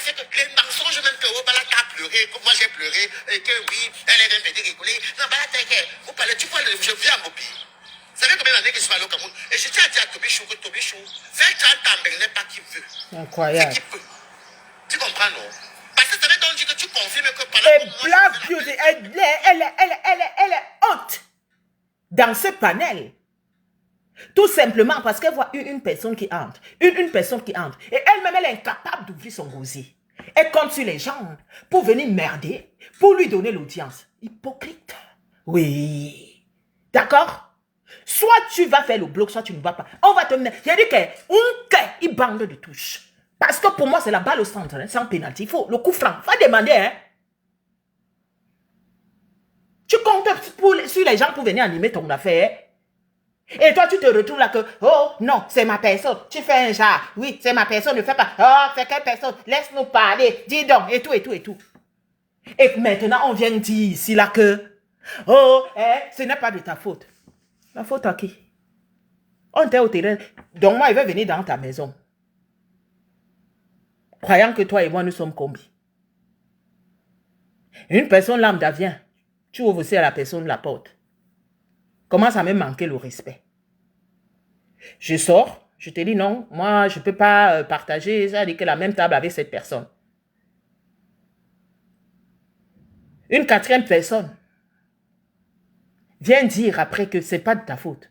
fait que les mensonges même que Balata a pleuré, comme moi j'ai pleuré, et que oui, elle est même rigoler. Non, Balata, vous parlez, tu vois, je viens à mon pays. Vous savez combien d'années que je suis allé au Cameroun? Et je tiens à dire à Tobichou que Tobichou, fais 30 ans, mais il n'est pas qui veut. Incroyable. C'est qui peut. Tu comprends, non? Parce que ça veut donc dire que tu confirmes que pendant Et que moi, Black Beauty, elle est haute dans ce panel. Tout simplement parce qu'elle voit une personne qui entre. Une personne qui entre. Et elle-même, elle est incapable d'ouvrir son gosier. Elle compte sur les gens pour venir merder, pour lui donner l'audience. Hypocrite. Oui. D'accord? Soit tu vas faire le bloc, soit tu ne vas pas. On va te mener. J'ai dit qu'il bande de touche. Parce que pour moi, c'est la balle au centre, hein, sans pénalty. Il faut le coup franc. Il faut demander, hein. Tu comptes sur les gens pour venir animer ton affaire. Et toi, tu te retrouves là que, oh non, c'est ma personne. Tu fais un genre, oui, c'est ma personne, ne fais pas. Oh, c'est quelle personne? Laisse-nous parler. Dis donc, et tout, et tout, et tout. Et maintenant, on vient dire ici là que, oh, ce n'est pas de ta faute. La faute à qui? On était au terrain. Donc moi, il va venir dans ta maison. Croyant que toi et moi, nous sommes combis. Une personne lambda vient. Tu ouvres aussi à la personne la porte. Commence à me manquer le respect. Je sors, je te dis non, moi je ne peux pas partager, ça veut dire que la même table avec cette personne. Une quatrième personne vient dire après que ce n'est pas de ta faute.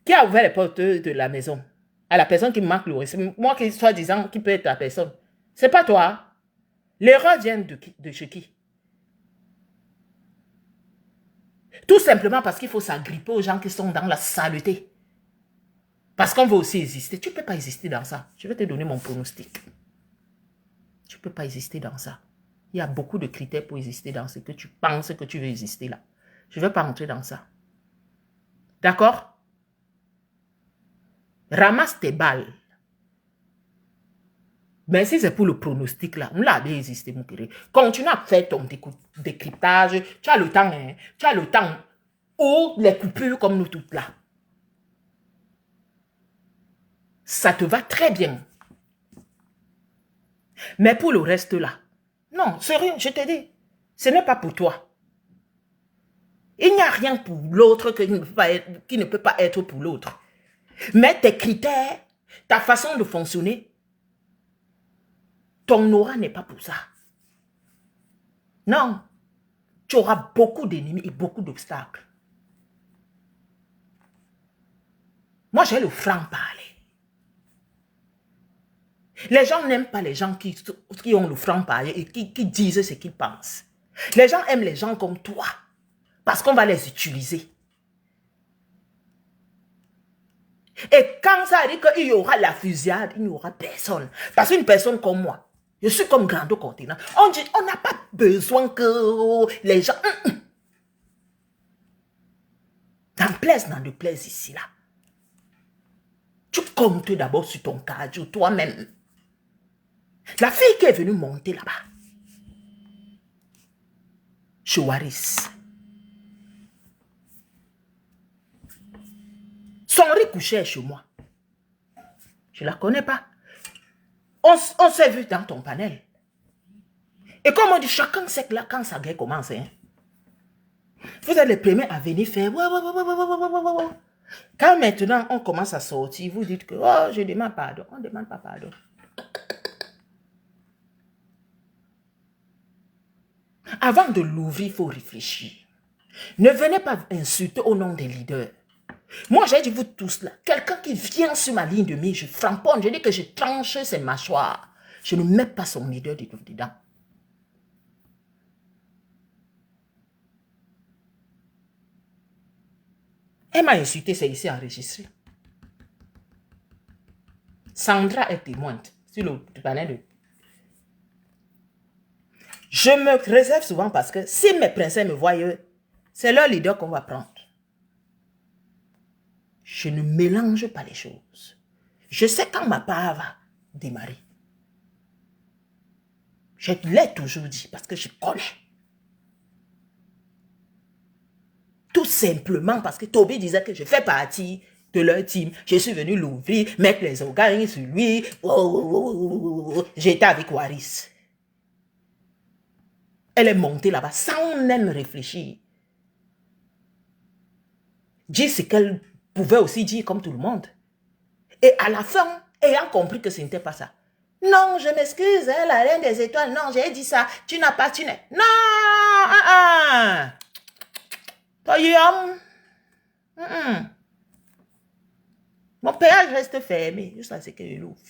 Qui a ouvert les portes de la maison? À la personne qui me manque le respect. Moi qui soit disant qui peut être la personne. Ce n'est pas toi. L'erreur vient de chez qui? Tout simplement parce qu'il faut s'agripper aux gens qui sont dans la saleté. Parce qu'on veut aussi exister. Tu ne peux pas exister dans ça. Je vais te donner mon pronostic. Tu ne peux pas exister dans ça. Il y a beaucoup de critères pour exister dans ce que tu penses que tu veux exister là. Je ne vais pas rentrer dans ça. D'accord? Ramasse tes balles. Mais si c'est pour le pronostic là, on l'a bien existé, mon chéri. Continue à faire ton décryptage. Tu as le temps, hein? Tu as le temps. Ou les coupures comme nous toutes là. Ça te va très bien. Mais pour le reste là, non, sérieux, je te dis, ce n'est pas pour toi. Il n'y a rien pour l'autre qui ne peut pas être pour l'autre. Mais tes critères, ta façon de fonctionner, ton aura n'est pas pour ça. Non, tu auras beaucoup d'ennemis et beaucoup d'obstacles. Moi, j'ai le franc-parler. Les gens n'aiment pas les gens qui ont le franc-parler et qui disent ce qu'ils pensent. Les gens aiment les gens comme toi parce qu'on va les utiliser. Et quand ça dit qu'il y aura la fusillade, il n'y aura personne. Parce qu'une personne comme moi, je suis comme Grando Continent. On dit, on n'a pas besoin que les gens... N'en plaise, n'en déplaise ici, là. Tu comptes d'abord sur ton cardio, toi-même. La fille qui est venue monter là-bas, chez Waris, son riz couchait chez moi. Je ne la connais pas. On s'est vu dans ton panel. Et comme on dit, chacun sait que là, quand sa guerre commence, hein, vous êtes les premiers à venir faire. Quand maintenant on commence à sortir, vous dites que oh, je demande pardon. On ne demande pas pardon. Avant de l'ouvrir, il faut réfléchir. Ne venez pas insulter au nom des leaders. Moi, j'ai dit vous tous là, quelqu'un qui vient sur ma ligne de mire, je framponne, je dis que je tranche ses mâchoires. Je ne mets pas son leader dedans. Elle m'a insulté, c'est ici enregistré. Sandra est témoin sur le panel de... Je me réserve souvent parce que si mes princesses me voient, c'est leur leader qu'on va prendre. Je ne mélange pas les choses. Je sais quand ma part va démarrer. Je l'ai toujours dit parce que je connais. Tout simplement parce que Toby disait que je fais partie de leur team. Je suis venu l'ouvrir, mettre les organes sur lui. J'étais avec Waris. Elle est montée là-bas sans même réfléchir. Dire ce qu'elle pouvait aussi dire comme tout le monde. Et à la fin, ayant compris que ce n'était pas ça. Non, je m'excuse, hein, la reine des étoiles. Non, j'ai dit ça. Tu n'as pas, tu n'es. Non, Mon péage reste fermé. Juste à ce que je l'ouvre.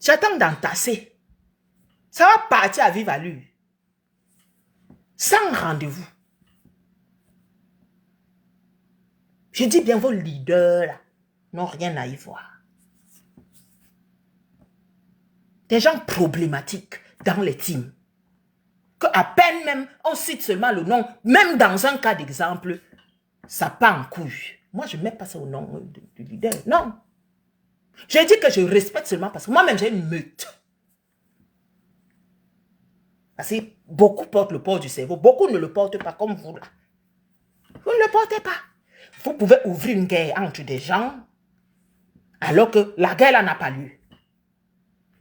J'attends d'entasser. Ça va partir à vive allure. Sans rendez-vous. Je dis bien vos leaders là n'ont rien à y voir. Des gens problématiques dans les teams. Que à peine même, on cite seulement le nom, même dans un cas d'exemple, ça part en couille. Moi, je ne mets pas ça au nom du leader. Non. J'ai dit que je respecte seulement parce que moi-même, j'ai une meute. Parce que beaucoup portent le port du cerveau. Beaucoup ne le portent pas comme vous là. Vous ne le portez pas. Vous pouvez ouvrir une guerre entre des gens alors que la guerre là n'a pas lieu.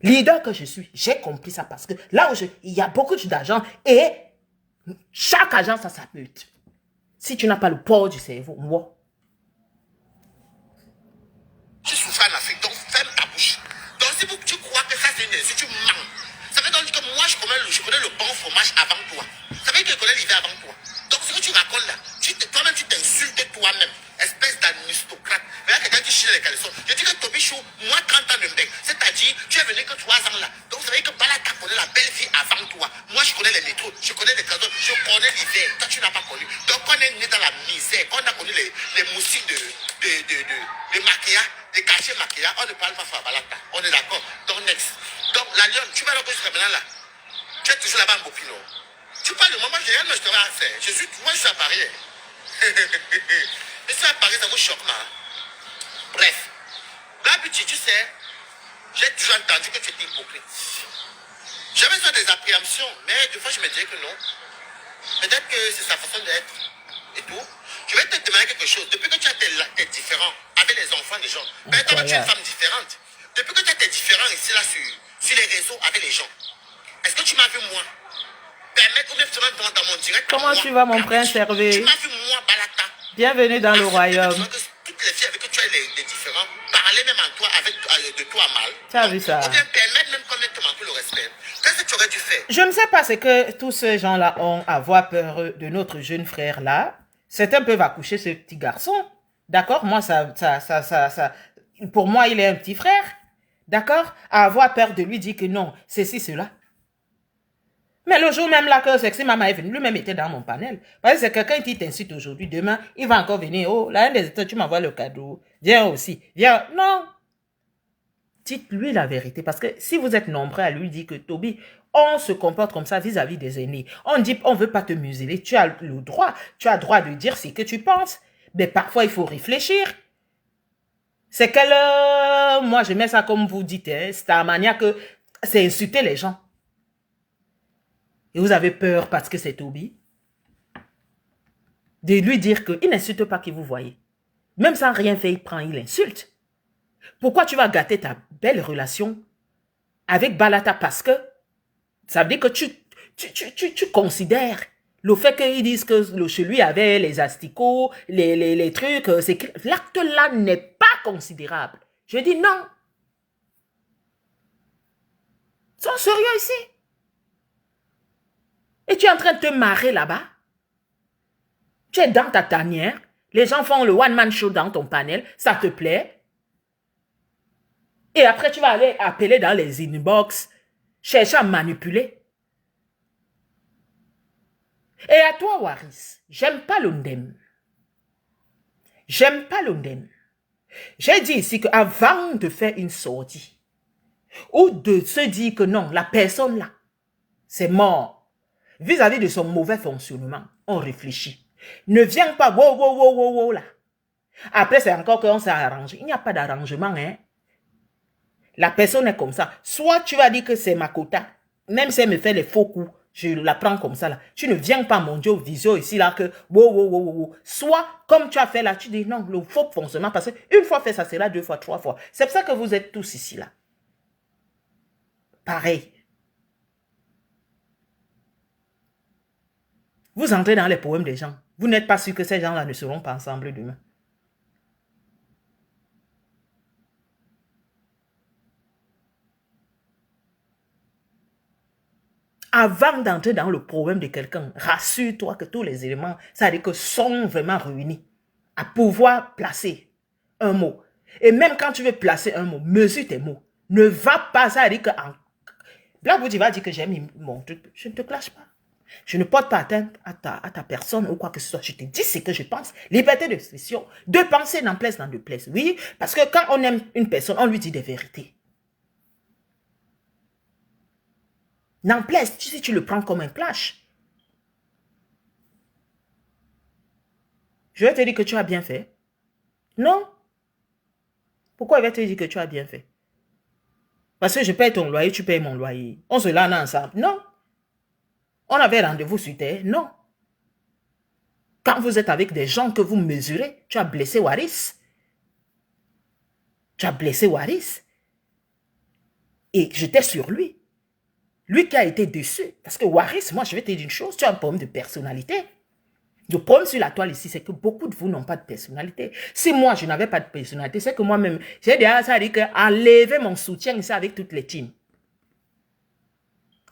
Leader que je suis, j'ai compris ça parce que là où il y a beaucoup d'argent et chaque agent ça sa meute. Si tu n'as pas le port du cerveau, moi. Tu souffres en Afrique, donc ferme ta bouche. Donc si tu crois que ça c'est une si tu mens, ça veut dire que moi je connais le bon fromage avant toi. Ça veut dire que je connais l'hiver avant toi. Donc ce que tu racontes là, toi-même tu t'insultes toi-même, espèce d'aristocrate. Mais là quelqu'un qui chie les caleçons. Je dis que Toby Chou, moi 30 ans de bec, c'est-à-dire tu es venu que 3 ans là. Donc ça veut dire que Balaka connaît la belle vie avant toi. Moi je connais les métros, je connais les trésors, je connais l'hiver. Toi tu n'as pas connu. Donc on est né dans la misère, on a connu les moustiques de maquillage. Des cachets maquillage, on ne parle pas Fabalata. On est d'accord. Donc, next. Donc, la lionne, tu vas là jusqu'à maintenant là. Tu es toujours là-bas en Bopino. Tu parles de moi, j'ai rien, mais je te vais faire. Moi, je suis à Paris. Je suis à Paris, ça vous choque, moi. Bref. Là, petit, tu sais, j'ai toujours entendu que tu étais hypocrite. J'avais ça des appréhensions, mais des fois, je me disais que non. Peut-être que c'est sa façon d'être et tout. Je vais te demander quelque chose. Depuis que tu as tes différents avec les enfants des gens, peut-être que tu es une femme différente. Depuis que tu as tes différents ici, là, sur les réseaux avec les gens, est-ce que tu m'as vu moi permettre ou bien dans mon direct? Comment tu vas, mon prince Hervé? Tu m'as vu moi, Balata. Bienvenue dans le royaume. Toutes les filles avec qui tu as les différents, parler même en toi, de toi mal. Tu as vu ça? Ou bien permettre même qu'on ait te manqué le respect. Qu'est-ce que tu aurais dû faire? Je ne sais pas ce que tous ces gens-là ont à avoir peur de notre jeune frère-là. Certains peuvent accoucher ce petit garçon. D'accord? Moi, pour moi, il est un petit frère. D'accord? À avoir peur de lui dire que non, c'est ci, cela. Mais le jour même là que Sexy Mama est venu, lui-même était dans mon panel. Parce que c'est quelqu'un qui t'incite aujourd'hui, demain, il va encore venir. Oh, l'un des états, tu m'envoies le cadeau. Viens aussi. Viens. Non. Dites-lui la vérité. Parce que si vous êtes nombreux à lui dire que Toby, on se comporte comme ça vis-à-vis des aînés. On dit, on ne veut pas te museler. Tu as le droit. Tu as le droit de dire ce que tu penses. Mais parfois, il faut réfléchir. C'est que moi, je mets ça comme vous dites. Hein, c'est la manière que c'est insulter les gens. Et vous avez peur parce que c'est Toby. De lui dire qu'il n'insulte pas qui vous voyez. Même sans rien faire, il prend, il insulte. Pourquoi tu vas gâter ta belle relation avec Balata? Parce que ça veut dire que tu considères le fait qu'ils disent que chez lui avait les asticots, les trucs, l'acte là n'est pas considérable. Je dis non. Ils sont sérieux ici. Et tu es en train de te marrer là-bas. Tu es dans ta tanière. Les gens font le one-man show dans ton panel. Ça te plaît. Et après, tu vas aller appeler dans les inbox, chercher à manipuler. Et à toi, Waris, j'aime pas l'ondem. J'aime pas l'ondem. J'ai dit ici qu'avant de faire une sortie, ou de se dire que non, la personne là, c'est mort, vis-à-vis de son mauvais fonctionnement, on réfléchit. Ne viens pas, wow, wow, wow, wow, wow, là. Après, c'est encore qu'on s'est arrangé. Il n'y a pas d'arrangement, hein. La personne est comme ça. Soit tu vas dire que c'est ma quota, même si elle me fait les faux coups, je la prends comme ça là. Tu ne viens pas mon Dieu visio ici là que wow, wow, wow, wow. Soit comme tu as fait là, tu dis non, le faux fonctionnement, parce qu'une fois fait ça, c'est là 2 fois, 3 fois. C'est pour ça que vous êtes tous ici là. Pareil. Vous entrez dans les poèmes des gens. Vous n'êtes pas sûr que ces gens-là ne seront pas ensemble demain. Avant d'entrer dans le problème de quelqu'un, rassure-toi que tous les éléments, ça veut dire que sont vraiment réunis à pouvoir placer un mot. Et même quand tu veux placer un mot, mesure tes mots. Ne va pas, ça veut dire que Blackwood va dire que j'ai mis mon truc. Je ne te clash pas. Je ne porte pas atteinte à ta personne ou quoi que ce soit. Je te dis ce que je pense. Liberté d'expression. De penser n'en plaise, n'en déplaise. Oui, parce que quand on aime une personne, on lui dit des vérités. N'en plaise, si tu le prends comme un clash. Je vais te dire que tu as bien fait. Non. Pourquoi il va te dire que tu as bien fait? Parce que je paye ton loyer, tu payes mon loyer. On se lance ensemble. Non. On avait rendez-vous sur terre. Non. Quand vous êtes avec des gens que vous mesurez, tu as blessé Waris. Tu as blessé Waris. Et j'étais sur lui. Lui qui a été déçu. Parce que Waris, moi, je vais te dire une chose, tu as un problème de personnalité. Le problème sur la toile ici, c'est que beaucoup de vous n'ont pas de personnalité. Si moi, je n'avais pas de personnalité, c'est que moi-même, j'ai déjà ça dit qu'à lever mon soutien ici avec toutes les teams.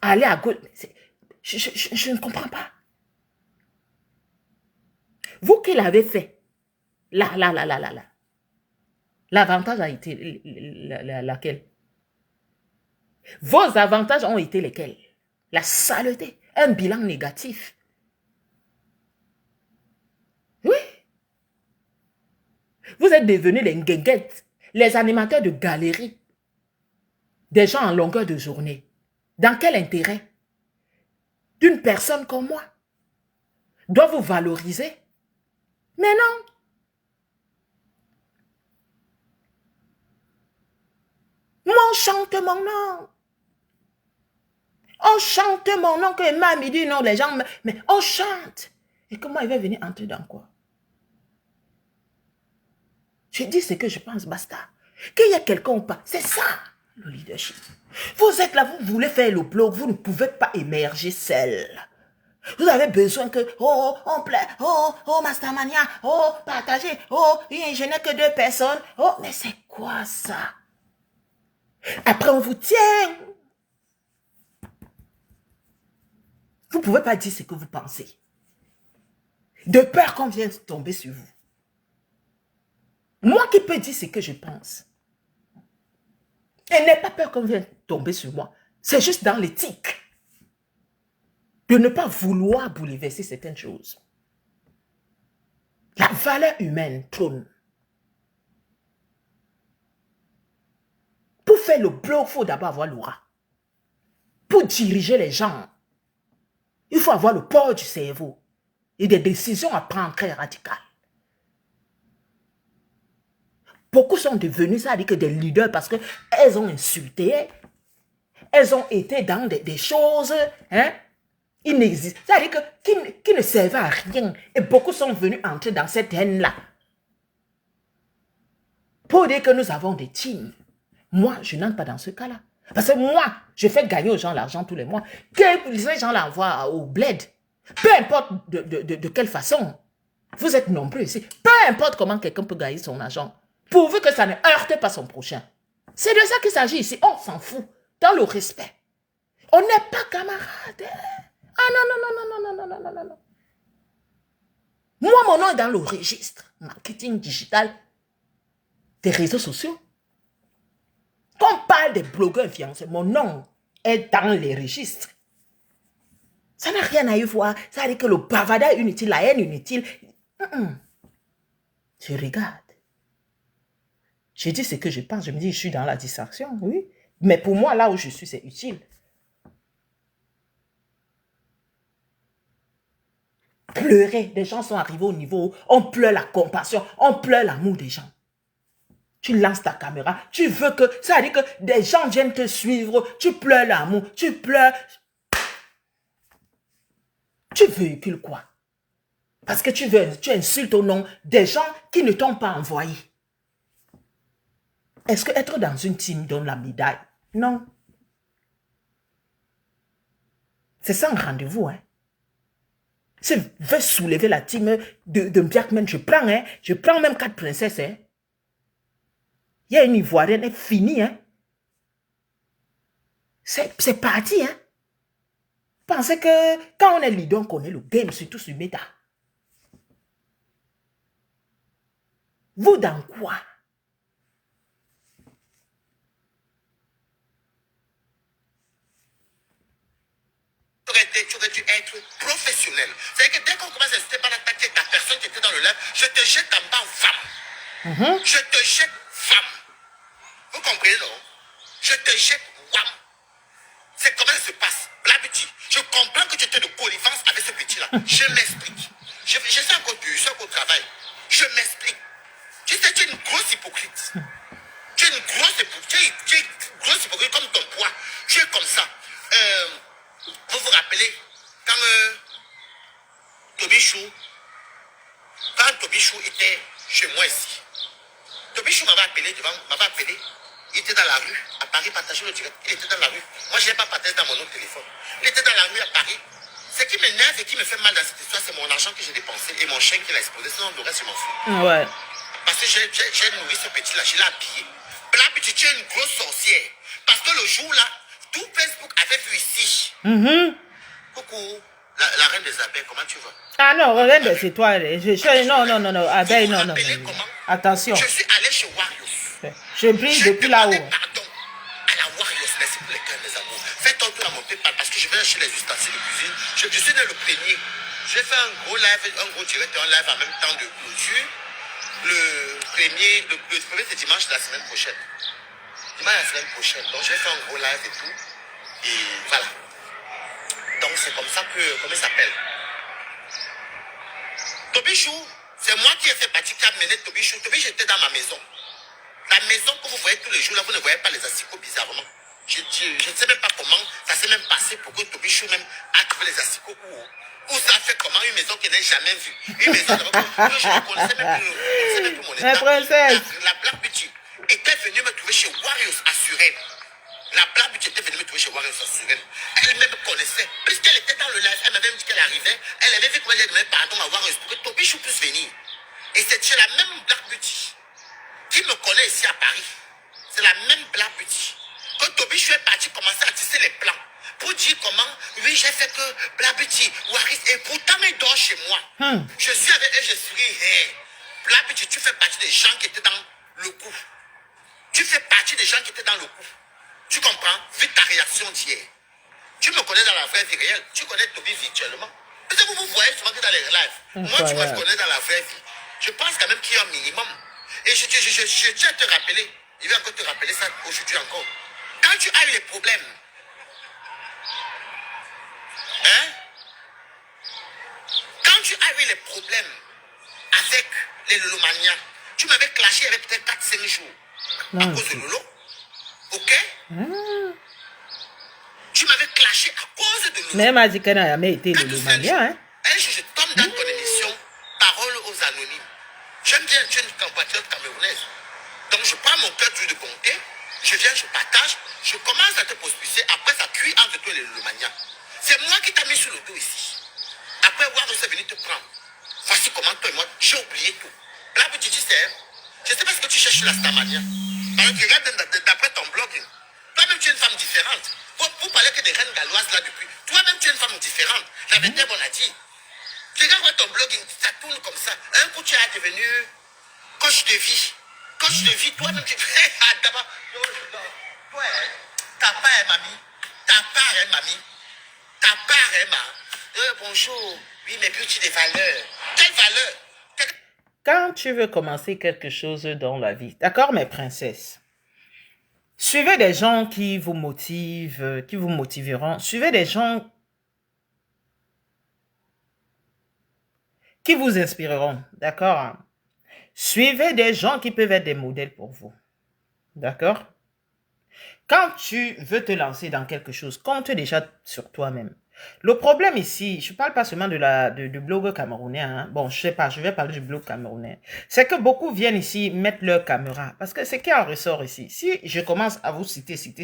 Aller à gauche, je ne comprends pas. Vous qui l'avez fait, là. L'avantage a été laquelle? Vos avantages ont été lesquels? La saleté, un bilan négatif. Oui. Vous êtes devenus les nguéguettes, les animateurs de galeries, des gens en longueur de journée. Dans quel intérêt? D'une personne comme moi doit vous valoriser? Mais non. On chante mon nom. On chante mon nom, que Emma me dit non, les gens, mais on chante. Et comment il va venir entrer dans quoi? Je dis ce que je pense, basta. Qu'il y ait quelqu'un ou pas, c'est ça, le leadership. Vous êtes là, vous voulez faire le blog, vous ne pouvez pas émerger seul. Vous avez besoin que, oh, on plaît, oh, Mastermania, oh, partagez, oh, je n'ai que 2 personnes. Oh, mais c'est quoi ça? Après, on vous tient. Vous ne pouvez pas dire ce que vous pensez. De peur qu'on vienne tomber sur vous. Moi qui peux dire ce que je pense. Et n'aie pas peur qu'on vienne tomber sur moi. C'est juste dans l'éthique. de ne pas vouloir bouleverser certaines choses. La valeur humaine trône. Pour faire le bloc, il faut d'abord avoir l'aura. Pour diriger les gens, il faut avoir le port du cerveau et des décisions à prendre très radicales. Beaucoup sont devenus, ça dit que des leaders parce qu'elles ont insulté, elles ont été dans des choses inexistantes, ça dit que qui ne servaient à rien. Et beaucoup sont venus entrer dans cette haine-là. Pour dire que nous avons des teams. Moi, je n'entre pas dans ce cas-là. Parce que moi, je fais gagner aux gens l'argent tous les mois. Que ces gens l'envoient au bled. Peu importe de quelle façon. Vous êtes nombreux ici. Peu importe comment quelqu'un peut gagner son argent. Pourvu que ça ne heurte pas son prochain. C'est de ça qu'il s'agit ici. On s'en fout. Dans le respect. On n'est pas camarades. Ah non, non, non, non, non, non, non, non, non, non. Moi, mon nom est dans le registre. Marketing digital des réseaux sociaux. Quand on parle des blogueurs influenceurs, mon nom est dans les registres. Ça n'a rien à y voir. Ça veut dire que le bavardage inutile, la haine inutile. Je regarde. Je dis ce que je pense. Je me dis, je suis dans la distraction, oui. Mais pour moi, là où je suis, c'est utile. Pleurer. Des gens sont arrivés au niveau où on pleure la compassion, on pleure l'amour des gens. Tu lances ta caméra, tu veux que, ça veut dire que des gens viennent te suivre, tu pleures l'amour, tu pleures. Tu véhicules quoi? Parce que tu insultes au nom des gens qui ne t'ont pas envoyé. Est-ce que être dans une team donne la médaille? Non. C'est ça un rendez-vous, hein. Si je veux soulever la team de Blackman, je prends même 4 princesses, hein. Il y a une Ivoirienne, elle est finie, hein. C'est parti, hein. Pensez que quand on est leader, on connaît le game, surtout sur Meta. Vous dans quoi? Tu aurais dû être professionnel. C'est-à-dire que dès qu'on commence à insister par attaquer ta personne qui était dans le live, je te jette en bas, femme. Je te jette, femme. Vous comprenez, non? Je te jette, wham. C'est comment ça se passe. La petite, je comprends que tu étais de connivence avec ce petit-là. Je m'explique. Je suis encore dur, je suis encore au travail. Je m'explique. Tu sais, tu es une grosse hypocrite. Tu es une grosse hypocrite. Tu es une grosse hypocrite comme ton poids. Tu es comme ça. Vous vous rappelez quand Tobichou était chez moi ici. Tobichou m'avait appelé, il était dans la rue, à Paris, partager le direct. Il était dans la rue. Moi, je n'ai pas partagé dans mon autre téléphone. Il était dans la rue à Paris. Ce qui m'énerve et qui me fait mal dans cette histoire, c'est mon argent que j'ai dépensé et mon chien qui l'a explosé. Sinon, le reste, je m'en fous. Ouais. Parce que j'ai nourri ce petit-là, je l'ai habillé. La petite, tu es une grosse sorcière. Parce que le jour-là, tout Facebook avait vu ici. Coucou, la reine des abeilles, comment tu vas? Ah non, regarde, c'est toi. Non, abeille, non. Attention. Je suis allé chez Warriors. Je brille depuis là-haut. Pardon à la Warriors, merci pour les cœurs, mes amours. Faites ton tour à mon PayPal parce que je vais acheter les ustensiles de cuisine. Je suis né le premier. J'ai fait un gros live, un gros direct et un live en même temps de clôture. Le premier, c'est dimanche de la semaine prochaine. Dimanche de la semaine prochaine. Donc, j'ai fait un gros live et tout. Et voilà. Donc, c'est comme ça que, comment il s'appelle? Tobichou, c'est moi qui ai fait partie qui a mené Tobichou. Tobichou était dans ma maison. La maison que vous voyez tous les jours, là, vous ne voyez pas les asticots bizarrement. Je ne sais même pas comment ça s'est même passé pour que Tobichou même a trouvé les asticots ou ça fait comment une maison qu'il n'a jamais vue. Une maison que je ne connaissais même plus mon état. La princesse. La Black Beauty était venue me trouver chez Warriors à Suresnes. La Black Beauty était venue me trouver chez Warriors à Suresnes. Elle-même me connaissait. Puisqu'elle était dans le live, elle m'avait dit qu'elle arrivait. Elle avait vu comment j'ai demandé pardon à Warriors pour que Tobichou puisse venir. Et c'est chez la même Black Beauty qui me connaît ici à Paris. C'est la même Black Beauty. Que Tobichou est parti commencer à tisser les plans. Pour dire comment, oui, j'ai fait que Black Beauty, Waris, et pourtant il dort chez moi. Je suis avec elle, je suis hey, Black Beauty, tu fais partie des gens qui étaient dans le coup. Tu fais partie des gens qui étaient dans le coup. Tu comprends? Vu ta réaction d'hier. Tu me connais dans la vraie vie réelle. Tu connais Toby virtuellement. Parce que vous voyez souvent que dans les lives. Moi, tu me connais dans la vraie vie. Je pense quand même qu'il y a un minimum. Et je tiens à te rappeler. Il va encore te rappeler ça aujourd'hui encore. Quand tu as eu les problèmes, hein? Quand tu as eu les problèmes avec les Lolomanias, tu m'avais clashé avec peut-être 4-5 jours. À cause de Lolo. Ok? Tu m'avais clashé à cause de Lolo. Même Azika n'a jamais été Lolomania, hein? Un jour, je tombe dans ton émission, Parole aux anonymes. J'aime bien, tu es une compatriote camerounaise. Donc, je prends mon cœur de compter, je viens, je partage, je commence à te postuler. Après, ça cuit entre toi et les Lolomanias. C'est moi qui t'ai mis sur le dos ici. Après avoir c'est venu te prendre. Voici comment toi et moi, j'ai oublié tout. Là, tu dis, c'est, je ne sais pas ce que tu cherches sur la Starmania. Alors, tu regardes d'après ton blogging. Toi-même, tu es une femme différente. Vous parlez que des reines galloises là depuis. Toi-même, tu es une femme différente. La vérité, on a dit. Tu regardes ton blogging, ça tourne comme ça. Un coup, tu es devenu coach de vie. Coach de vie, toi-même, tu fais d'abord. Toi, ta part est mamie. Ta part est mamie. Ta part est ma. Bonjour. Oui, mais beauty des valeurs. Quelle valeur? Quand tu veux commencer quelque chose dans la vie, d'accord, mes princesses, suivez des gens qui vous motivent, qui vous motiveront. Suivez des gens qui vous inspireront, d'accord? Suivez des gens qui peuvent être des modèles pour vous, d'accord? Quand tu veux te lancer dans quelque chose, compte déjà sur toi-même. Le problème ici, je ne parle pas seulement du blog camerounais, hein. Bon, je sais pas, je vais parler du blog camerounais. C'est que beaucoup viennent ici mettre leur caméra. Parce que c'est qui en ressort ici. Si je commence à vous citer. S'il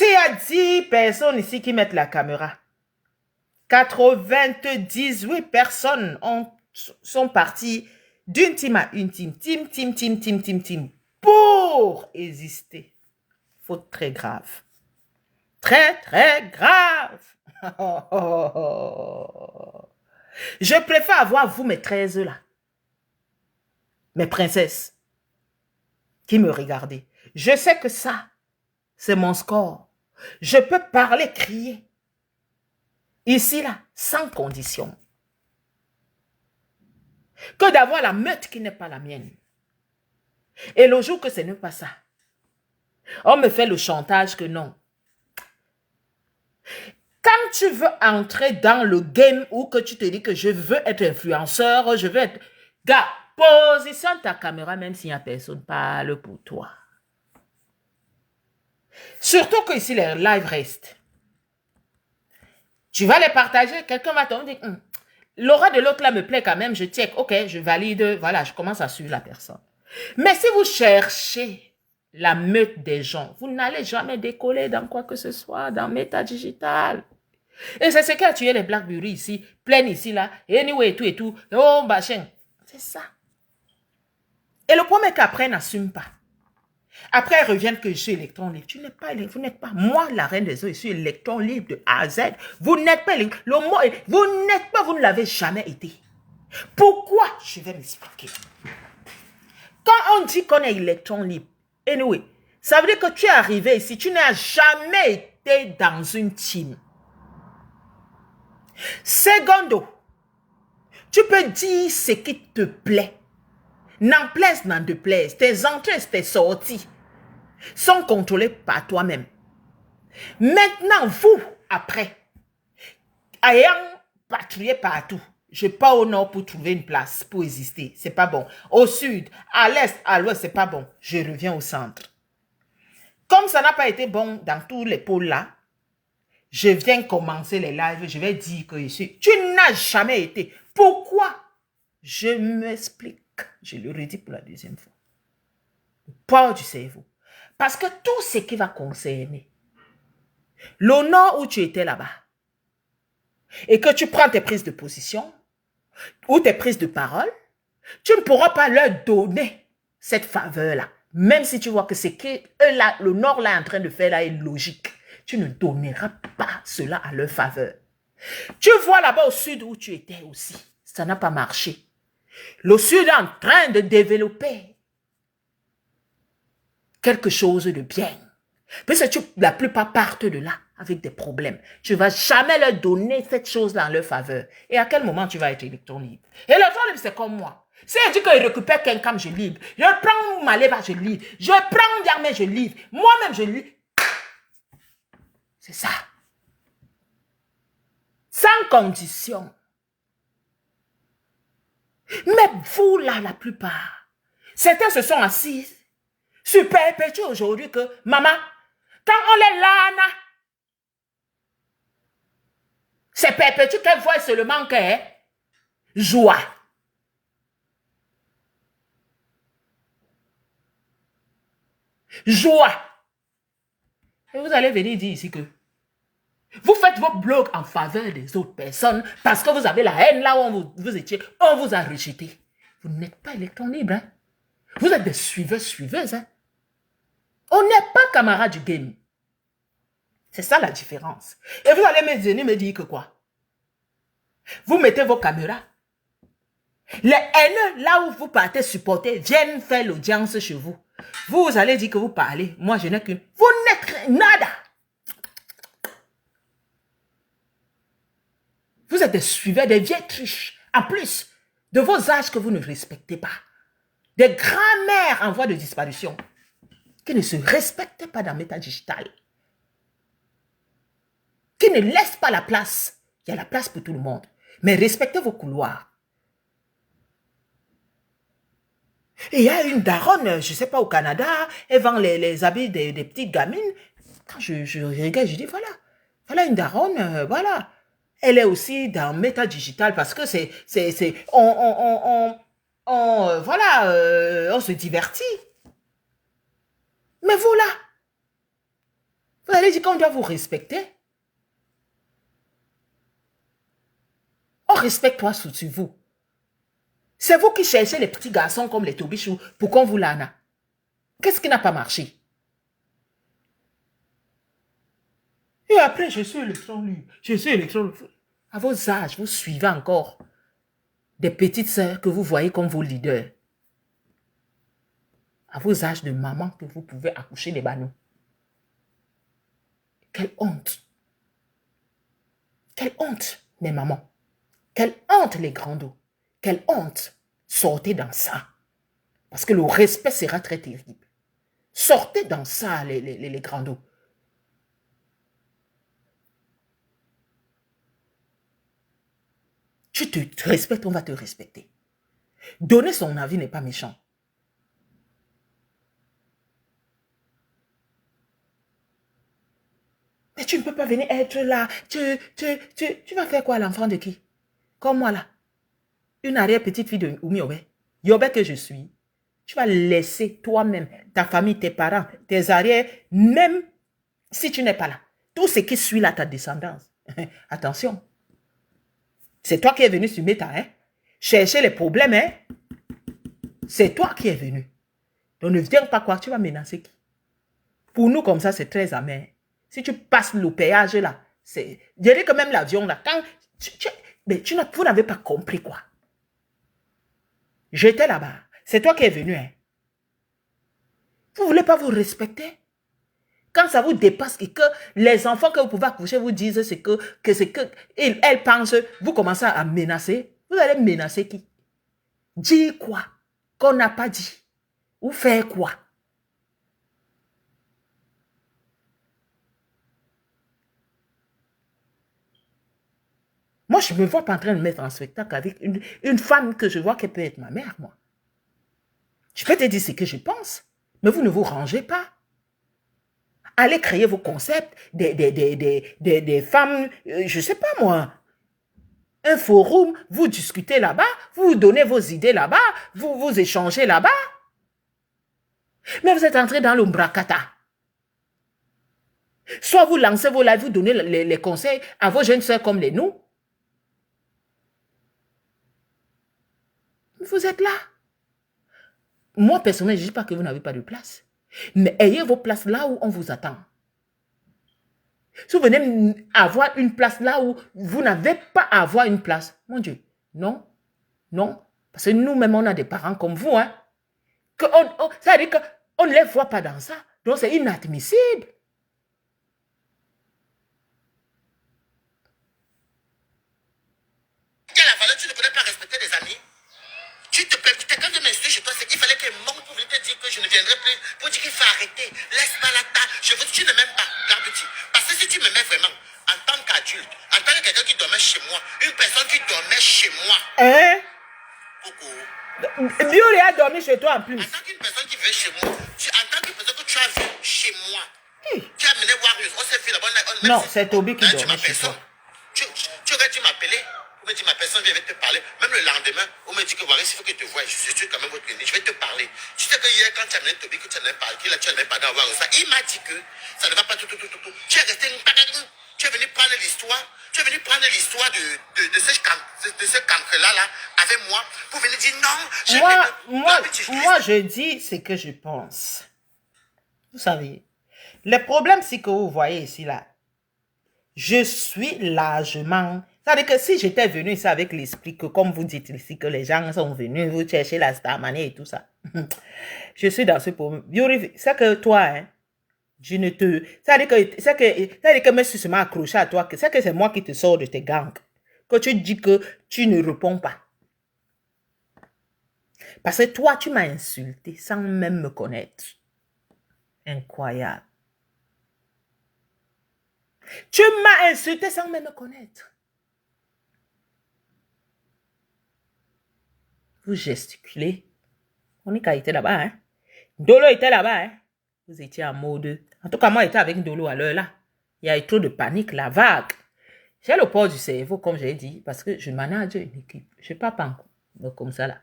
y a 10 personnes ici qui mettent la caméra, 98 personnes sont parties d'une team à une team. Team. Pour exister. Faute très grave. Très grave. Je préfère avoir vous, mes 13 là. Mes princesses. Qui me regardez. Je sais que ça, c'est mon score. Je peux parler, crier. Ici, là, sans condition. Que d'avoir la meute qui n'est pas la mienne. Et le jour que ce n'est pas ça, on me fait le chantage que non. Quand tu veux entrer dans le game ou que tu te dis que je veux être influenceur, je veux être... Gars, positionne ta caméra même s'il n'y a personne, parle pour toi. Surtout que ici les lives restent. Tu vas les partager, quelqu'un va te dire, l'aura de l'autre là me plaît quand même, je check, ok, je valide, voilà, je commence à suivre la personne. Mais si vous cherchez la meute des gens, vous n'allez jamais décoller dans quoi que ce soit, dans Meta Digital. Et c'est ce qui a tué les Blackberry ici, plein ici, là, anyway, et tout, oh, machin. C'est ça. Et le problème est qu'après, n'assume pas. Après, ils reviennent que je suis électron libre. Tu n'es pas, vous n'êtes pas, moi, la reine des eaux, je suis électron libre de A à Z. Vous n'êtes pas, le mot, vous n'êtes pas, vous ne l'avez jamais été. Pourquoi? Je vais m'expliquer. Quand on dit qu'on est électron libre, anyway, ça veut dire que tu es arrivé ici, tu n'as jamais été dans une team. Secondo, tu peux dire ce qui te plaît. N'en plaise, n'en te plaise. Tes entrées, tes sorties sont contrôlées par toi-même. Maintenant, vous, après, ayant patrouillé partout, je pars au nord pour trouver une place, pour exister. C'est pas bon. Au sud, à l'est, à l'ouest, c'est pas bon. Je reviens au centre. Comme ça n'a pas été bon dans tous les pôles là, je viens commencer les lives, je vais dire que je suis... Tu n'as jamais été. Pourquoi? Je m'explique. Je le redis pour la deuxième fois. Le poids du cerveau. Parce que tout ce qui va concerner l'honneur où tu étais là-bas et que tu prends tes prises de position ou tes prises de parole, tu ne pourras pas leur donner cette faveur-là. Même si tu vois que ce que le Nord là est en train de faire là est logique. Tu ne donneras pas cela à leur faveur. Tu vois là-bas au sud où tu étais aussi. Ça n'a pas marché. Le sud est en train de développer quelque chose de bien. Parce que la plupart partent de là. avec des problèmes. Tu ne vas jamais leur donner cette chose-là en leur faveur. Et à quel moment tu vas être électron libre? Électron libre, c'est comme moi. Si je dis qu'il récupère quelqu'un, je livre. Je prends Maléba, je livre. Je prends Diamé, je livre. Moi-même, je livre. C'est ça. Sans condition. Mais vous, là, la plupart, certains se sont assis sur perpétué aujourd'hui que, maman, quand on est là, c'est perpétué qu'elle voit seulement que joie. Joie. Et vous allez venir dire ici que vous faites vos blogs en faveur des autres personnes parce que vous avez la haine là où vous étiez, on vous a rejeté. Vous n'êtes pas électron libre. Hein? Vous êtes des suiveuses. Hein? On n'est pas camarades du game. C'est ça la différence. Et vous allez me dire que quoi? Vous mettez vos caméras. Les haineux, là où vous partez supporter, viennent faire l'audience chez vous. Vous allez dire que vous parlez. Moi, je n'ai qu'une. Vous n'êtes nada. Vous êtes des suiveurs, des vieilles triches. En plus de vos âges que vous ne respectez pas. Des grands-mères en voie de disparition. Qui ne se respectent pas dans le méta digital. Qui ne laissent pas la place. Il y a la place pour tout le monde. Mais respectez vos couloirs. Et il y a une daronne, je ne sais pas, au Canada, elle vend les habits des petites gamines. Quand je regarde, je dis, voilà une daronne, voilà. Elle est aussi dans méta digital parce que on se divertit. Mais vous là, vous allez dire qu'on doit vous respecter. On respecte toi sur vous. C'est vous qui cherchez les petits garçons comme les Tobichou pour qu'on vous l'ana. Qu'est-ce qui n'a pas marché? Et après, je suis électron libre. À vos âges, vous suivez encore des petites sœurs que vous voyez comme vos leaders. À vos âges de maman que vous pouvez accoucher des banous. Quelle honte. Quelle honte, mes mamans. Quelle honte, les grands-dos. Quelle honte. Sortez dans ça. Parce que le respect sera très terrible. Sortez dans ça, les grands-dos. Tu te respectes, on va te respecter. Donner son avis n'est pas méchant. Mais tu ne peux pas venir être là. Tu vas faire quoi à l'enfant de qui? Comme moi là. Une arrière-petite fille de Oumi Yobé. Yobé que je suis. Tu vas laisser toi-même, ta famille, tes parents, tes arrières, même si tu n'es pas là. Tout ce qui suit là, ta descendance. Attention. C'est toi qui es venu sur Meta, hein? Chercher les problèmes, hein? C'est toi qui es venu. Donc ne viens pas quoi, tu vas menacer qui? Pour nous, comme ça, c'est très amer. Si tu passes le péage là, c'est... Je dirais que même l'avion là, quand... Mais vous n'avez pas compris quoi. J'étais là-bas. C'est toi qui es venu, hein? Vous ne voulez pas vous respecter? Quand ça vous dépasse et que les enfants que vous pouvez accoucher vous disent elles pensent, vous commencez à menacer. Vous allez menacer qui? Dire quoi? Qu'on n'a pas dit. Ou faire quoi? Moi, je ne me vois pas en train de mettre en spectacle avec une femme que je vois qu'elle peut être ma mère, moi. Je peux te dire ce que je pense, mais vous ne vous rangez pas. Allez créer vos concepts, des femmes, je ne sais pas moi, un forum, vous discutez là-bas, vous donnez vos idées là-bas, vous échangez là-bas. Mais vous êtes entré dans l'ombracata. Soit vous lancez vos lives, vous donnez les conseils à vos jeunes soeurs comme les nous. Vous êtes là. Moi, personnellement, je ne dis pas que vous n'avez pas de place. Mais ayez vos places là où on vous attend. Si vous venez avoir une place là où vous n'avez pas à avoir une place, mon Dieu, non, non. Parce que nous-mêmes, on a des parents comme vous. Hein, ça veut dire qu'on ne les voit pas dans ça. Donc, c'est inadmissible. arrêter. Laisse-moi la table. Tu ne m'aimes pas, Garbuti. Parce que si tu me mets vraiment, en tant qu'adulte, en tant que quelqu'un qui dormait chez moi, une personne qui dormait chez moi. Hein? Coucou. Biori a dormi chez toi en plus. En tant qu'une personne qui vivait chez moi, en tant qu'une personne que tu as vu chez moi, Hey. tu as mené Warriors, on s'est fait là-bas. Non, c'est Toby qui dormait chez toi. Tu aurais dû m'appeler. On me dit, ma personne vient te parler. Même le lendemain, on me dit que Waris, il faut que je te voie. Je suis quand même votre clinique. Je vais te parler. Tu sais que hier, quand tu as mené Toby, que tu n'as pas parlé, tu n'as pas dans Waris, il m'a dit que ça ne va pas tout. Tu es resté. Tu es venu prendre l'histoire. Tu es venu prendre l'histoire de ce cancre-là avec moi pour venir dire non. Moi, je dis ce que je pense. Vous savez, le problème, c'est que vous voyez ici, là, je suis largement... C'est-à-dire que si j'étais venu ici avec l'esprit que, comme vous dites ici, que les gens sont venus vous chercher la Starmanie et tout ça, je suis dans ce problème. C'est que toi, hein, je ne te... C'est-à-dire que me suis seulement accroché à toi, c'est que c'est moi qui te sors de tes gangs, que tu dis que tu ne réponds pas. Parce que toi, tu m'as insulté sans même me connaître. Incroyable. Tu m'as insulté sans même me connaître. Vous gesticulez. Monica était là-bas, hein. Dolo était là-bas, hein. Vous étiez en mode... En tout cas, moi, j'étais avec Dolo à l'heure là. Il y a eu trop de panique, la vague. J'ai le port du cerveau, comme j'ai dit, parce que je manage une équipe. Je ne parle pas encore comme ça, là.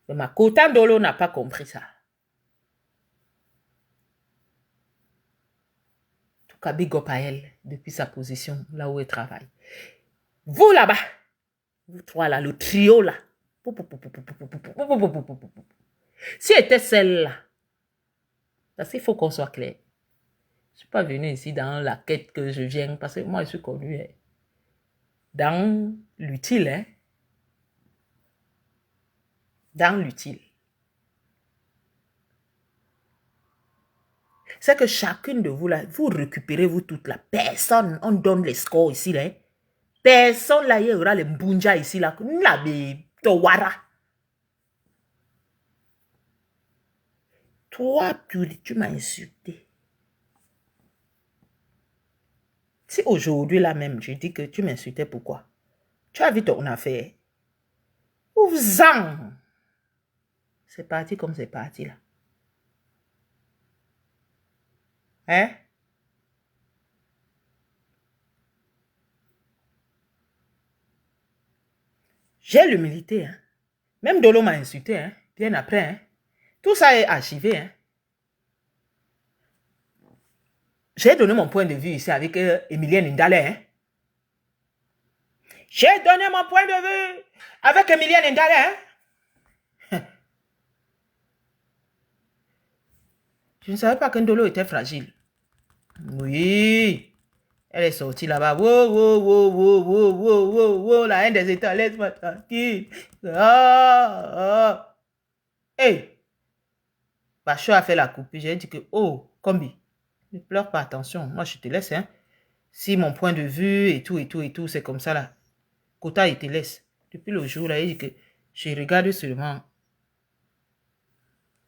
Mais ma Kotan Dolo n'a pas compris ça. En tout cas, big up à elle, depuis sa position, là où elle travaille. Vous, là-bas, vous trois, là, le trio, là. Si était celle-là, parce qu'il faut qu'on soit clair. Je ne suis pas venu ici dans la quête que je viens, parce que moi, je suis connu dans l'utile, hein. Dans l'utile. C'est que chacune de vous, là, vous récupérez vous toutes, là. Personne, on donne les scores ici, là. Personne, là, il y aura les mbunja ici, là. Là, towara. Toi, tu m'as insulté. Si aujourd'hui, là même, je dis que tu m'insultais, pourquoi? Tu as vu ton affaire. Ouvre-en. C'est parti comme c'est parti, là. Hein? J'ai l'humilité, hein. Même Dolo m'a insulté, hein. Bien après, hein. Tout ça est archivé, hein. J'ai donné mon point de vue ici avec Emilien Ndale, hein. J'ai donné mon point de vue avec Emilien Ndale, hein. Je ne savais pas que Ndolo était fragile. Oui. Elle est sortie là-bas. Wow. La haine des États, laisse-moi tranquille. Hey. Bachot a fait la coupe. J'ai dit que, oh, Combi, ne pleure pas, attention. Moi, je te laisse, hein. Si mon point de vue et tout, c'est comme ça, là. Kota, il te laisse. Depuis le jour, là, il dit que je regarde seulement.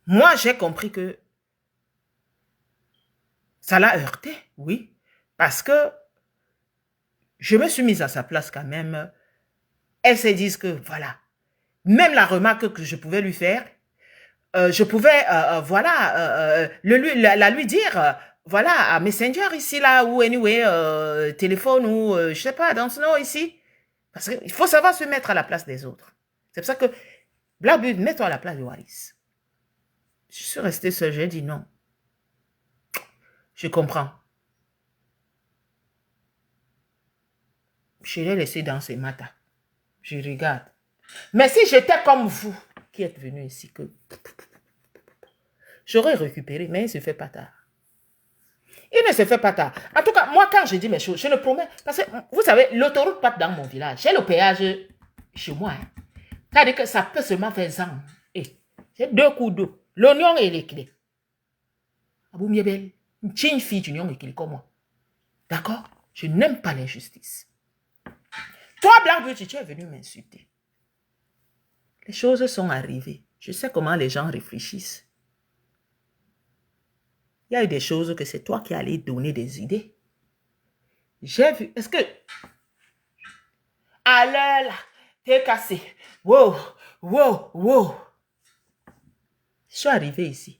Moi, j'ai compris que ça l'a heurté, oui. Parce que je me suis mise à sa place quand même. Elle se dit que, voilà, même la remarque que je pouvais lui faire, je pouvais, voilà, la lui dire, voilà, à Messenger ici, là, ou anyway, téléphone, ou, je sais pas, dans ce nom ici. Parce qu'il faut savoir se mettre à la place des autres. C'est pour ça que, Blabu, mets-toi à la place de Waris. Je suis restée seule, j'ai dit non. Je comprends. Je l'ai laissé dans ses matins. Je regarde. Mais si j'étais comme vous, qui êtes venu ici, que j'aurais récupéré, mais il ne se fait pas tard. Il ne se fait pas tard. En tout cas, moi, quand je dis mes choses, je le promets. Parce que, vous savez, l'autoroute passe dans mon village. J'ai le péage chez moi. Hein. C'est-à-dire que ça peut seulement faire 100. Et j'ai 2 coups d'eau. L'oignon et les clés. Abou Miebel, une petite fille d'oignon et clés comme moi. D'accord? Je n'aime pas l'injustice. Toi, Blanc, tu es venu m'insulter. Les choses sont arrivées. Je sais comment les gens réfléchissent. il y a eu des choses que c'est toi qui allais donner des idées. J'ai vu, est-ce que... Allez là, t'es cassé. Wow, wow, wow. Je suis arrivé ici.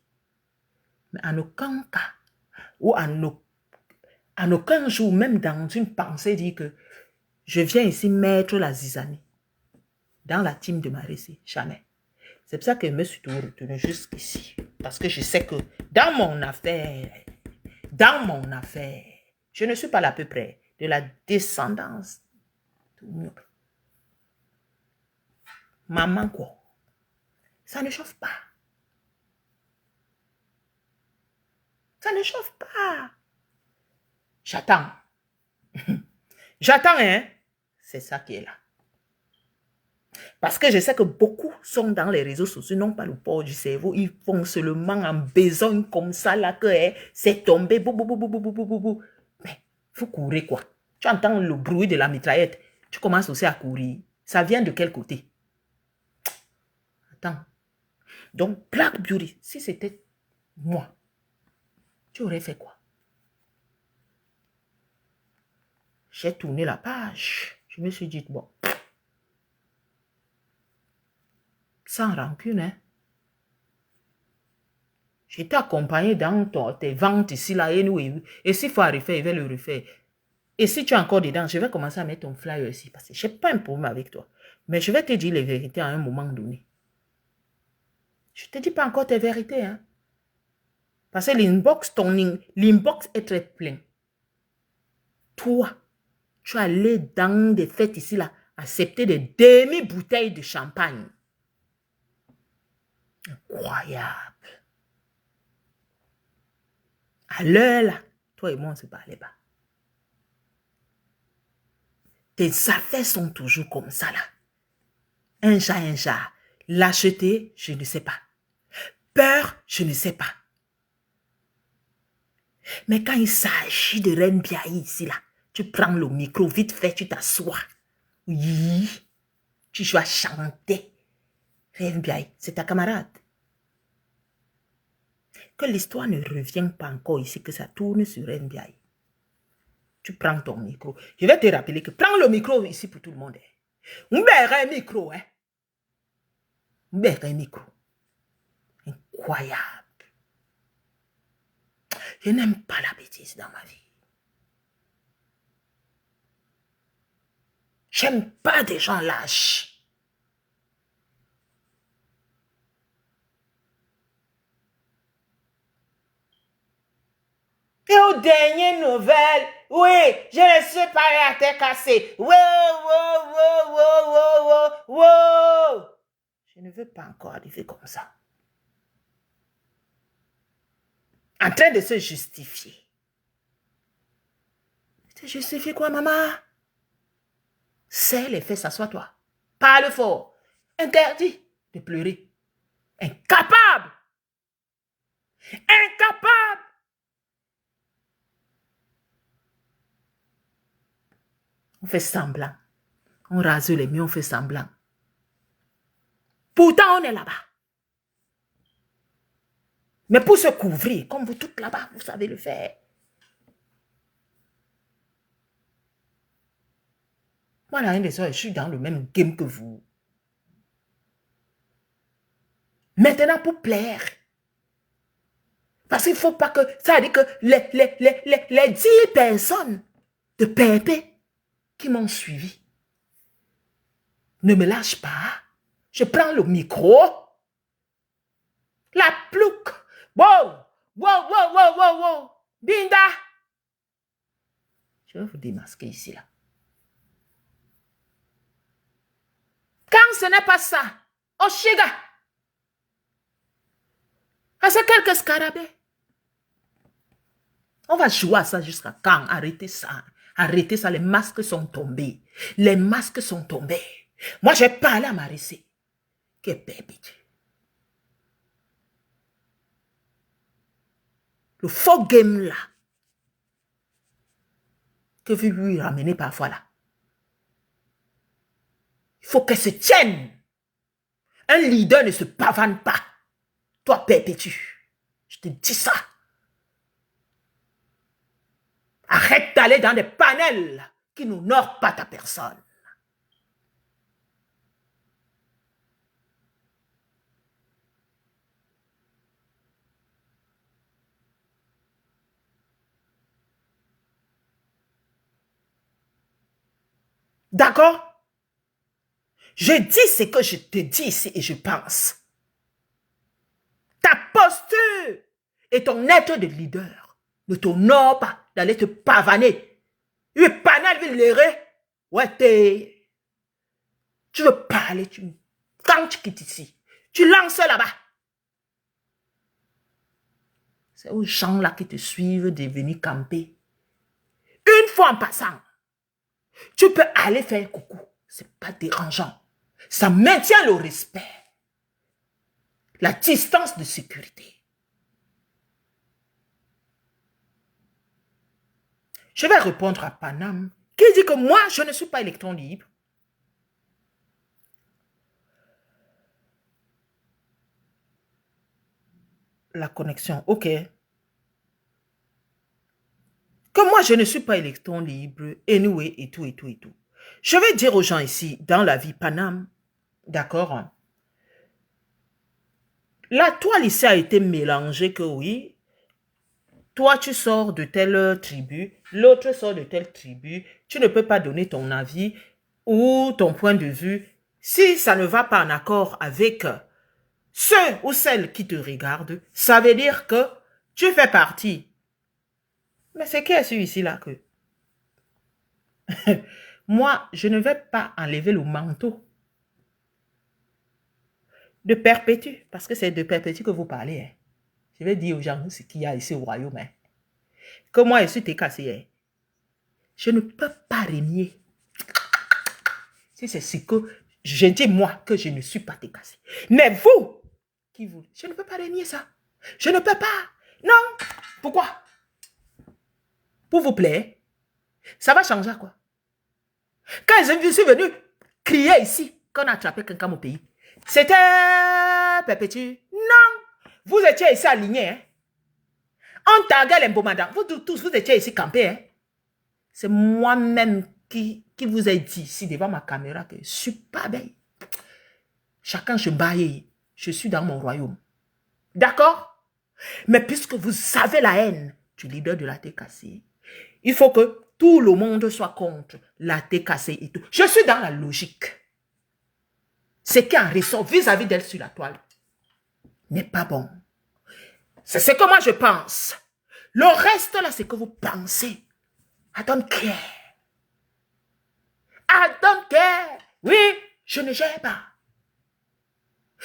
Mais en aucun cas, ou en aucun jour, même dans une pensée, dire que je viens ici mettre la zizanie dans la team de Marissi. Jamais. C'est pour ça que je me suis toujours retenu jusqu'ici. Parce que je sais que dans mon affaire, je ne suis pas à peu près de la descendance. Maman quoi? Ça ne chauffe pas. Ça ne chauffe pas. J'attends. J'attends, hein. C'est ça qui est là. Parce que je sais que beaucoup sont dans les réseaux sociaux, non pas le port du cerveau. Ils font seulement en besogne comme ça, là, que c'est tombé. Bou, bou, bou, bou, bou, bou, bou, bou. Mais il faut courir, quoi. Tu entends le bruit de la mitraillette. Tu commences aussi à courir. Ça vient de quel côté? Attends. Donc, Black Beauty, si c'était moi, tu aurais fait quoi? J'ai tourné la page. Je me suis dit, bon, sans rancune, hein. J'étais accompagné dans tes ventes ici, là, et s'il faut refaire, il va le refaire. Et si tu es encore dedans, je vais commencer à mettre ton flyer ici, parce que je n'ai pas un problème avec toi. Mais je vais te dire les vérités à un moment donné. Je ne te dis pas encore tes vérités, hein. Parce que l'inbox est très plein. Toi, tu es allé dans des fêtes ici, là, accepter des demi-bouteilles de champagne. Incroyable. À l'heure, là, toi et moi, on ne se parlait pas. Tes affaires sont toujours comme ça, là. Un chat. L'acheter, je ne sais pas. Peur, je ne sais pas. Mais quand il s'agit de Reine Biaï ici, là, tu prends le micro, vite fait, tu t'assois. Oui, tu vas chanter. Reine Biaï, c'est ta camarade. Que l'histoire ne revienne pas encore ici, que ça tourne sur Reine Biaï. Tu prends ton micro. Je vais te rappeler que prends le micro ici pour tout le monde. On verra un micro, hein. On verra un micro. Incroyable. Je n'aime pas la bêtise dans ma vie. J'aime pas des gens lâches. Et aux dernières nouvelles, oui, je ne suis pas à tête cassée. Wow. Je ne veux pas encore arriver comme ça. En train de se justifier. Se justifier quoi, maman? C'est les faits, s'assois-toi. Parle fort. Interdit de pleurer. Incapable. On fait semblant. On rase les miens, on fait semblant. Pourtant, on est là-bas. Mais pour se couvrir, comme vous toutes là-bas, vous savez le faire. Moi, la reine des soeurs, je suis dans le même game que vous. Maintenant, pour plaire. Parce qu'il ne faut pas que... Ça veut dire que les 10 personnes de Pépé qui m'ont suivi ne me lâchent pas. Je prends le micro. La plouc. Wow. Binda. Je vais vous démasquer ici, là. Quand ce n'est pas ça, Oshiga. Ah, c'est quelques scarabées. On va jouer à ça jusqu'à quand? Arrêtez ça. Arrêtez ça. Les masques sont tombés. Les masques sont tombés. Moi, j'ai parlé à Marissi. Que bébé. Le faux game là. Que vous lui ramenez parfois là. Il faut qu'elle se tienne. Un leader ne se pavane pas. Toi, Perpétue, je te dis ça. Arrête d'aller dans des panels qui n'honorent pas ta personne. D'accord? Je dis ce que je te dis ici et je pense. Ta posture et ton être de leader ne t'honore pas d'aller te pavaner. Tu es panel, tu l'errer. Ouais, tu veux parler, quand tu quittes ici, tu lances là-bas. C'est aux gens là qui te suivent de venir camper. Une fois en passant, tu peux aller faire coucou. C'est pas dérangeant. Ça maintient le respect. La distance de sécurité. Je vais répondre à Panam qui dit que moi, je ne suis pas électron libre. La connexion, ok. Que moi, je ne suis pas électron libre, anyway, et tout, et tout, et tout. Je vais dire aux gens ici, dans la vie Panam, d'accord? La toile ici a été mélangée que oui, toi tu sors de telle tribu, l'autre sort de telle tribu, tu ne peux pas donner ton avis ou ton point de vue si ça ne va pas en accord avec ceux ou celles qui te regardent. Ça veut dire que tu fais partie. Mais c'est qui est celui-ci là que moi, je ne vais pas enlever le manteau de perpétue, parce que c'est de perpétue que vous parlez. Hein. Je vais dire aux gens ce qu'il y a ici au royaume. Hein. Que moi, je suis cassé. Hein. Je ne peux pas renier. Si c'est ce que je dis moi, que je ne suis pas cassé. Mais vous, qui vous, je ne peux pas renier ça. Je ne peux pas. Non. Pourquoi? Pour vous plaire. Ça va changer quoi? Quand je suis venu crier ici, qu'on a attrapé quelqu'un au pays, c'était perpétue. Non. Vous étiez ici alignés. Hein? On taguait l'imbomadant. Vous tous, vous étiez ici campés. Hein? C'est moi-même qui vous ai dit ici devant ma caméra que je ne suis pas belle. Chacun se baille. Je suis dans mon royaume. D'accord? Mais puisque vous savez la haine du leader de la TKC, il faut que tout le monde soit contre la TKC et tout. Je suis dans la logique. Ce qui en ressort vis-à-vis d'elle sur la toile n'est pas bon. C'est ce que moi je pense. Le reste là, c'est que vous pensez. I don't care. I don't care. Oui, je ne gère pas.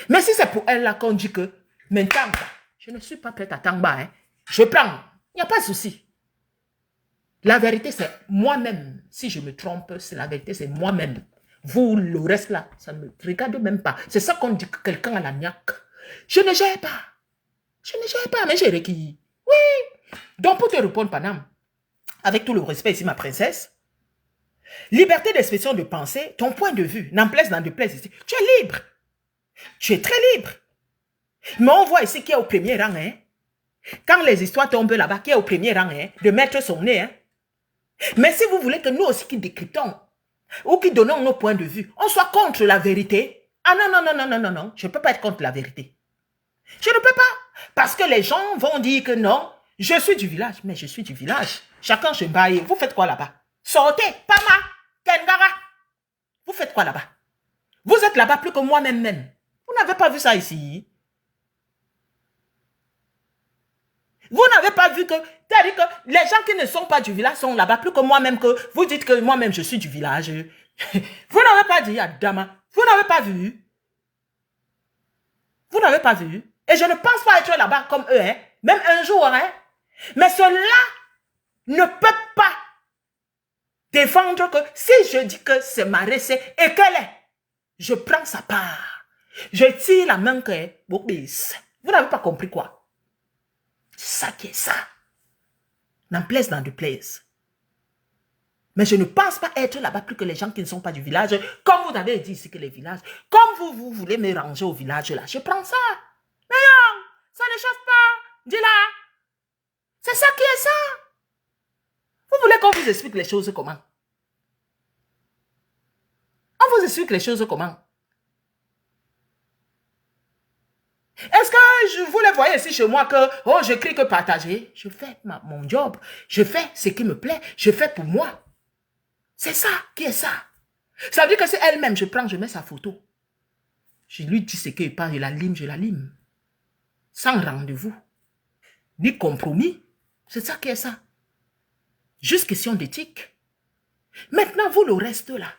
Mais si c'est pour elle là qu'on dit que maintenant, je ne suis pas prête à t'en bas. Hein. Je prends. Il n'y a pas de souci. La vérité, c'est moi-même. Si je me trompe, c'est la vérité, c'est moi-même. Vous, le reste là, ça ne me regarde même pas. C'est ça qu'on dit que quelqu'un a la niaque. Je ne gère pas. Je ne gère pas, mais j'ai requis. Oui. Donc, pour te répondre, Panam, avec tout le respect ici, ma princesse, liberté d'expression de pensée, ton point de vue, n'en plaise, n'en déplaise ici. Tu es libre. Tu es très libre. Mais on voit ici qui est au premier rang. Hein? Quand les histoires tombent là-bas, qui est au premier rang, hein? De mettre son nez. Hein? Mais si vous voulez que nous aussi qui décryptons, ou qui donnons nos points de vue, on soit contre la vérité. Ah non, non, non, non, non, non, non. Je ne peux pas être contre la vérité. Je ne peux pas. Parce que les gens vont dire que non, je suis du village. Mais je suis du village. Chacun se baille. Vous faites quoi là-bas? Sortez, Pama, Kengara. Vous faites quoi là-bas? Vous êtes là-bas plus que moi-même même. Vous n'avez pas vu ça ici. Vous n'avez pas vu que, c'est-à-dire que les gens qui ne sont pas du village sont là-bas plus que moi-même, que vous dites que moi-même je suis du village. Vous n'avez pas dit, Adama. Vous n'avez pas vu. Vous n'avez pas vu. Et je ne pense pas être là-bas comme eux, hein. Même un jour, hein. Mais cela ne peut pas défendre que si je dis que c'est ma recette et qu'elle est, je prends sa part. Je tire la main que vous n'avez pas compris quoi? C'est ça qui est ça. N'en plaise, n'en déplaise. Mais je ne pense pas être là-bas plus que les gens qui ne sont pas du village. Comme vous avez dit ici que les villages. Comme vous voulez me ranger au village là. Je prends ça. Mais non, ça ne chauffe pas. Dis là. C'est ça qui est ça. Vous Vous voulez qu'on vous explique les choses comment? On vous explique les choses comment? Est-ce que vous les voyez ici chez moi que, oh, je crie que partager? Je fais mon job. Je fais ce qui me plaît. Je fais pour moi. C'est ça qui est ça. Ça veut dire que c'est elle-même, je prends, je mets sa photo. Je lui dis ce qu'il parle, je la lime. Sans rendez-vous. Ni compromis. C'est ça qui est ça. Juste question d'éthique. Maintenant, vous le reste là.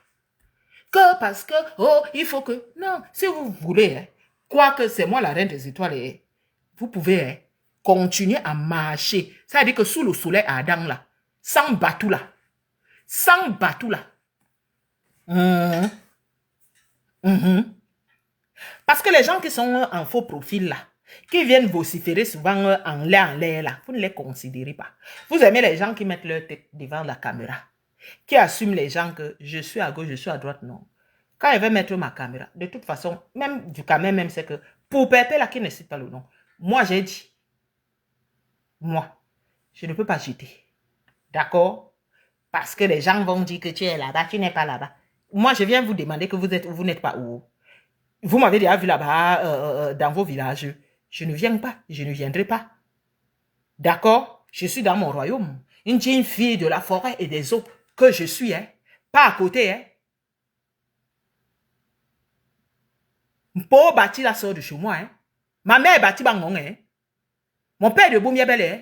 Que parce que, oh, il faut que... Non, si vous voulez, hein, quoique c'est moi la reine des étoiles, hein, vous pouvez hein, continuer à marcher. Ça veut dire que sous le soleil à Adam là, sans bateau là. Sans bateau là. Parce que les gens qui sont en faux profil là, qui viennent vociférer souvent en l'air là, vous ne les considérez pas. Vous aimez les gens qui mettent leur tête devant la caméra, qui assument les gens que je suis à gauche, je suis à droite, non. Quand elle veut mettre ma caméra, de toute façon, même du caméra, même c'est que pour Pépé là qui ne cite pas le nom, moi j'ai dit, moi, je ne peux pas jeter. D'accord? Parce que les gens vont dire que tu es là-bas, tu n'es pas là-bas. Moi, je viens vous demander que vous êtes où, vous n'êtes pas où. Vous m'avez déjà vu là-bas dans vos villages. Je ne viens pas, je ne viendrai pas. D'accord? Je suis dans mon royaume. Une jeune fille de la forêt et des eaux que je suis, hein. Pas à côté, hein. Mpo bâti la sœur de chez moi, hein. Ma mère est bâtie Bangon, hein. Mon père est de Boumiabel, hein.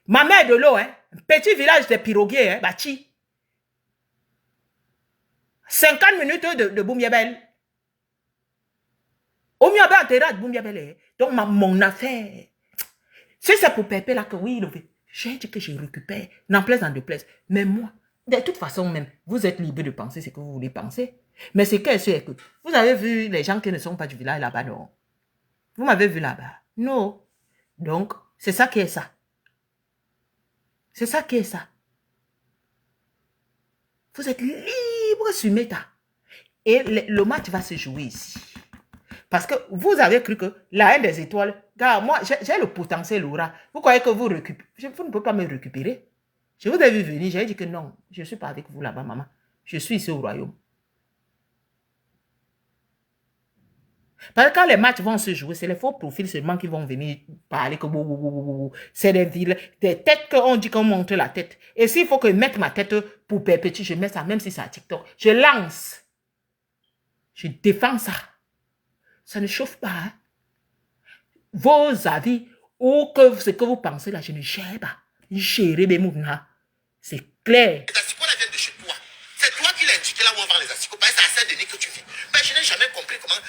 Ma mère est de l'eau, hein. Petit village des piroguiers, hein, bâti. 50 minutes de Boumiabel. Au mieux, à Boumiabel. Donc, mon affaire. Si c'est pour Pépé là que oui, j'ai dit que je récupère. N'en plaise, en déplaise. Mais moi, de toute façon, même, vous êtes libre de penser ce que vous voulez penser. Mais c'est que vous avez vu les gens qui ne sont pas du village là-bas, non? Vous m'avez vu là-bas? Non. Donc, c'est ça qui est ça. C'est ça qui est ça. Vous êtes libre sur Meta. Et le match va se jouer ici. Parce que vous avez cru que la haine des étoiles, car moi, j'ai le potentiel aura. Vous croyez que vous récupérez? Vous ne pouvez pas me récupérer. Je vous ai vu venir, j'ai dit que non, je ne suis pas avec vous là-bas, maman. Je suis ici au royaume. Parce que quand les matchs vont se jouer, c'est les faux profils seulement qui vont venir parler que c'est des têtes qu'on dit qu'on monte la tête. Et s'il faut que je mette ma tête pour perpétuer, je mets ça, même si c'est à TikTok. Je lance. Je défends ça. Ça ne chauffe pas. Hein? Vos avis ou que ce que vous pensez là, je ne gère pas. C'est clair. Les asticots là viennent de chez toi. C'est toi qui l'as indiqué là où on vend les asticots. Parce que c'est à Saint-Denis que tu vis. Mais je n'ai jamais compris comment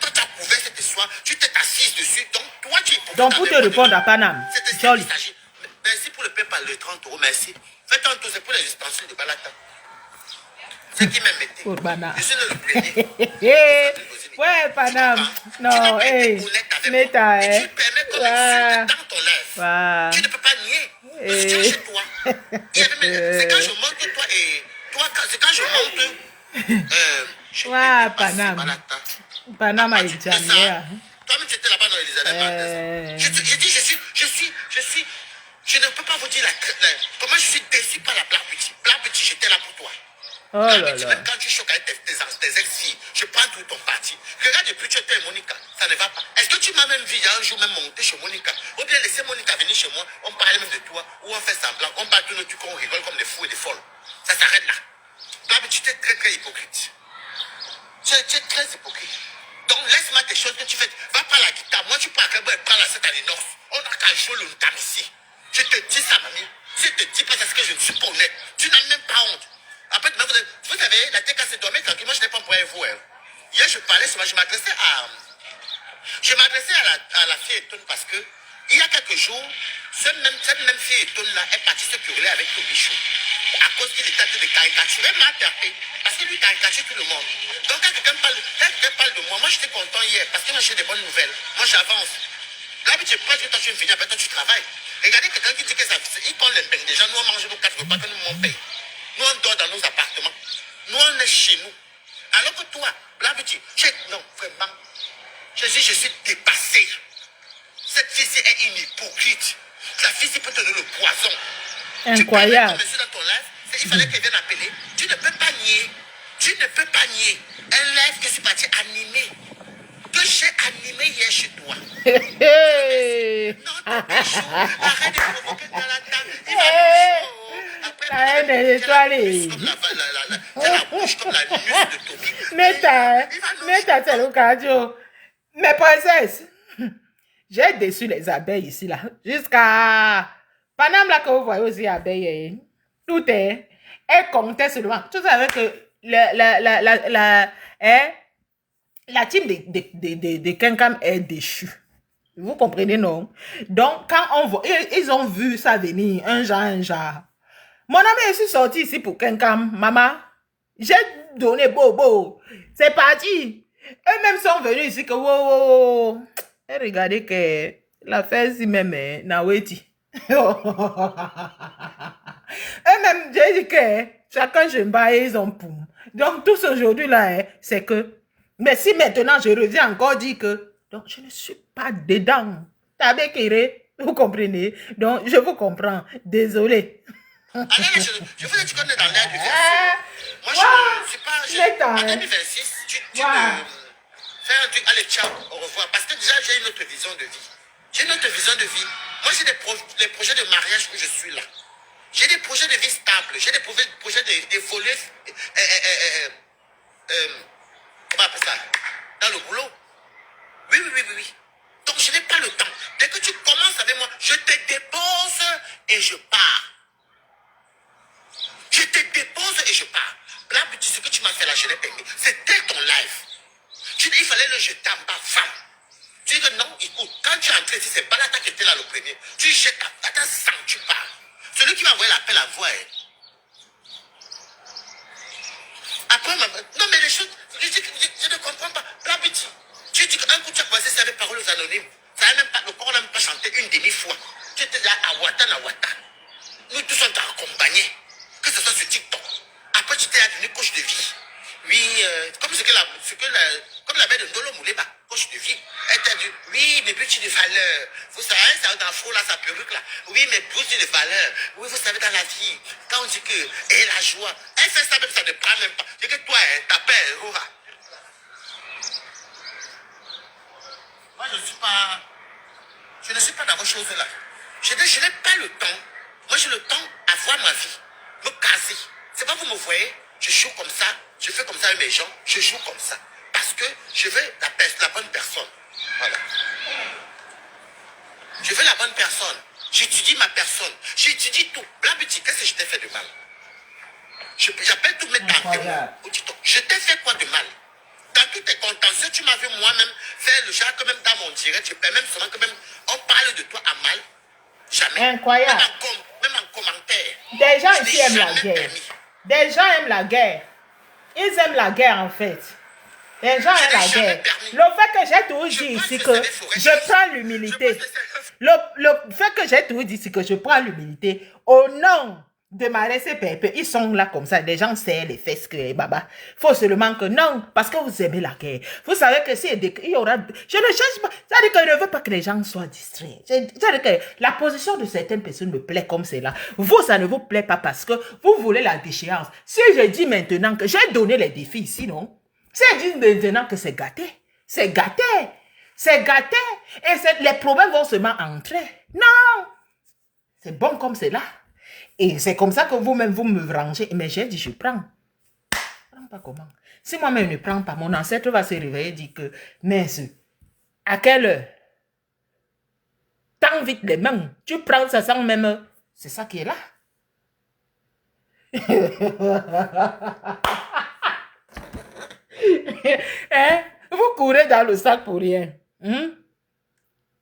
toi tu as couvert cette histoire. Tu t'es assise dessus. Donc toi tu es. Donc pour te répondre à Paname. Joli. Merci pour le PayPal de 30 €. Merci. Faites un tour, c'est pour les ustensiles de Balata. C'est qui m'a metté. Pour Paname. Je suis le premier. Ouais, Paname. Non, hey. Meta, hein. Tu permets qu'on insulte dans ton lèvre. Tu ne peux pas nier. Je suis chez toi. C'est quand je monte toi et toi, c'est quand je monte. Ouais, Paname. Paname a été amené. Toi-même, tu étais là-bas dans Elisabeth. Je ne peux pas vous dire comment je suis déçu par la Black Beauty. Black Beauty, j'étais là pour toi. Oh là là. Même quand tu choques avec tes ex-filles, je prends tout ton parti. Regarde, depuis que tu étais Monica, ça ne va pas. Est-ce que tu m'as même vu il y a un jour même monter chez Monica? Ou bien laisser Monica venir chez moi, on parle même de toi, ou on fait semblant, on parle de notre truc, on rigole comme des fous et des folles. Ça s'arrête là. Là, mais tu es très très hypocrite. Tu es très hypocrite. Donc laisse-moi tes choses que tu fais. Va prendre la guitare. Moi, tu prends la 7 à l'énorme. On n'a qu'à jouer le tam ici. Je te dis ça, mamie. Si je te dis pas parce que je ne suis pas honnête, tu n'as même pas honte. Après, vous savez, la TK, c'est toi, mais tranquille, moi, je n'ai pas pour vous. Hein. Hier, je parlais sur je m'adressais à la fille étonne parce que, il y a quelques jours, cette même fille étonne-là est partie se quereller avec Tobichou. À cause qu'il était en train de caricaturer ma thérapeute. Parce que lui caricature tout le monde. Donc, quand quelqu'un parle de moi, moi, j'étais content hier parce que j'ai des bonnes nouvelles. Moi, j'avance. Là, tu penses que toi, tu es venu, après toi, tu travailles. Regardez quelqu'un qui dit que ça, il compte les peines. Déjà, nous, on mange nos 4 repas que nous, on paye. Nous, on dort dans nos appartements. Nous, on est chez nous. Alors que toi, là, non, vraiment, je suis dépassé. Cette fille-ci est une hypocrite. La fille-ci peut te donner le poison. Tu permets ton Incroyable. monsieur dans ton live, il fallait qu'elle vienne appeler. Tu ne peux pas nier. Tu ne peux pas nier. Un live que je suis parti animer. Que j'ai animé hier chez toi. Non, ton bichou, arrête de provoquer dans la table. Il va nous après, La haine des étoiles. la bouche comme la nuque de Toby. Neta, c'est le cardio. Mes princesses, j'ai déçu les abeilles ici, là. Jusqu'à... Pendant là que vous voyez aussi abeilles, tout est... Elles comptaient seulement. Tu savais que la team de Kenkam est déchue. Vous comprenez, non? Donc, quand on voit... Ils ont vu ça venir, un genre. Mon ami, je suis sorti ici pour Kenkam. Maman, j'ai donné bobo. C'est parti. Eux-mêmes sont venus ici que... Wow. Et regardez que l'affaire ici même est Naweti. Eux-mêmes, j'ai dit que chacun je m'baille, ils ont poum. Donc, tout aujourd'hui là, c'est que... Mais si maintenant je reviens encore dire que... Donc, je ne suis pas dedans. Vous comprenez? Donc, je vous comprends. Désolé. Allez, je veux que tu connais dans l'air du verso. Moi, je ne suis pas... En 2026, tu me fais un truc, allez, ciao, au revoir. Parce que déjà, j'ai une autre vision de vie. J'ai une autre vision de vie. Moi, j'ai des projets de mariage où je suis là. J'ai des projets de vie stable. J'ai des projets d'évoluer. Comment on appelle ça? Dans le boulot. Oui. Donc, je n'ai pas le temps. Dès que tu commences avec moi, je te dépose et je pars. Je te dépose et je pars. Là, ce que tu m'as fait là, je l'ai permis. C'était ton live. Tu dis, il fallait le jeter en bas, femme. Tu dis que non, écoute, quand tu es entré ici, c'est Balata qui était là le premier. Tu jettes ta sang, tu pars. Celui qui m'a envoyé l'appel à voix. Après, non, mais les choses, je ne comprends pas. Là, petit, tu dis qu'un coup, tu as commencé ça avec paroles anonymes. Ça n'a même pas, le corps n'a même pas chanté une demi-fois. Tu étais là à Wata. Nous tous on t'a accompagné. Que ce soit sur TikTok. Après, tu t'es devenu coach de vie. Oui, comme comme la mère de Ndolo Mouleba, coach de vie. Elle t'a dit, oui, mes petits de valeur. Vous savez, ça dans le faux là, sa perruque là. Oui, mes petits de valeur. Oui, vous savez, dans la vie, quand on dit que, et la joie, elle fait ça même, ça ne prend même pas. C'est que toi, ta père, Rora. Moi, je ne suis pas dans vos choses là. Je n'ai pas le temps. Moi, j'ai le temps à voir ma vie, me caser. C'est pas vous me voyez, je joue comme ça, je fais comme ça avec mes gens, je joue comme ça. Parce que je veux la bonne personne. Voilà. Je veux la bonne personne. J'étudie ma personne. J'étudie tout. Là, petit, qu'est-ce que je t'ai fait de mal? J'appelle tous mes témoins au TikTok. Je t'ai fait quoi de mal? Dans tous tes contentieux, tu m'as vu moi-même faire le genre que même dans mon direct, je peux même seulement que même on parle de toi à mal. Jamais. Incroyable. Même en commentaire. Des gens ici aiment la guerre. Des gens aiment la guerre. Ils aiment la guerre en fait. Les gens aiment la guerre. Le fait que j'ai toujours dit ici que je prends l'humilité. Le fait que j'ai toujours dit ici que je prends l'humilité au nom de ma laisser pépé. Ils sont là comme ça. Les gens serrent les fesses que baba. Faut seulement que non. Parce que vous aimez la guerre. Vous savez que s'il y aura... Je ne cherche pas. C'est-à-dire que je ne veux pas que les gens soient distraits. C'est-à-dire que la position de certaines personnes me plaît comme c'est là. Vous, ça ne vous plaît pas parce que vous voulez la déchéance. Si je dis maintenant que j'ai donné les défis ici, non? Si je dis maintenant que c'est gâté. C'est gâté. C'est gâté. Et les problèmes vont seulement entrer. Non. C'est bon comme c'est là. Et c'est comme ça que vous-même, vous me rangez. Mais j'ai dit, je prends. Je ne prends pas comment. Si moi-même ne prends pas, mon ancêtre va se réveiller et dire que, mais à quelle heure? Tant vite les mains. Tu prends ça sans même... C'est ça qui est là. Hein? Vous courez dans le sac pour rien.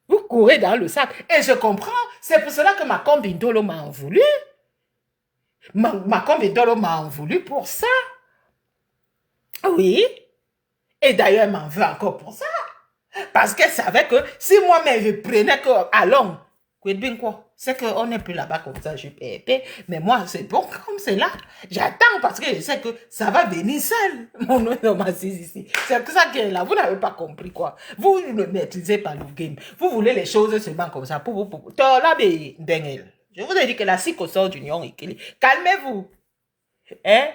Vous courez dans le sac. Et je comprends. C'est pour cela que ma combindolo m'a en voulu. Ma combindolo m'a en voulu pour ça. Oui. Et d'ailleurs, elle m'en veut encore pour ça. Parce qu'elle savait que si moi-même je prenais que, allons, c'est qu'on n'est plus là-bas comme ça, je paie. Mais moi, c'est bon comme c'est là. J'attends parce que je sais que ça va venir seul. Mon nom est m'assise ici. C'est ça qui est là. Vous n'avez pas compris quoi. Vous ne maîtrisez pas le game. Vous voulez les choses seulement comme ça. Pour. Là, mais, Je vous ai dit que la psychosocial d'union équilibre. Calmez-vous. Hein?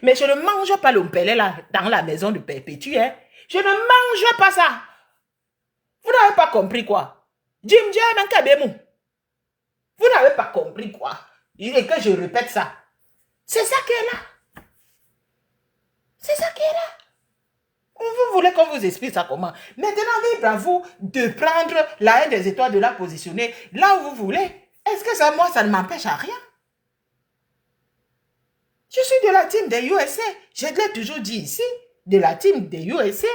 Mais je ne mange pas l'ompelé là dans la maison de Perpétue. Hein? Je ne mange pas ça. Vous n'avez pas compris quoi? Jim Jam Kabemou. Vous n'avez pas compris quoi? Et que je répète ça. C'est ça qui est là. C'est ça qui est là. Vous voulez qu'on vous explique ça comment? Maintenant, libre à vous de prendre la haine des étoiles, de la positionner là où vous voulez. Est-ce que ça, moi, ça ne m'empêche à rien? Je suis de la team des USA. Je l'ai toujours dit ici. De la team des USA.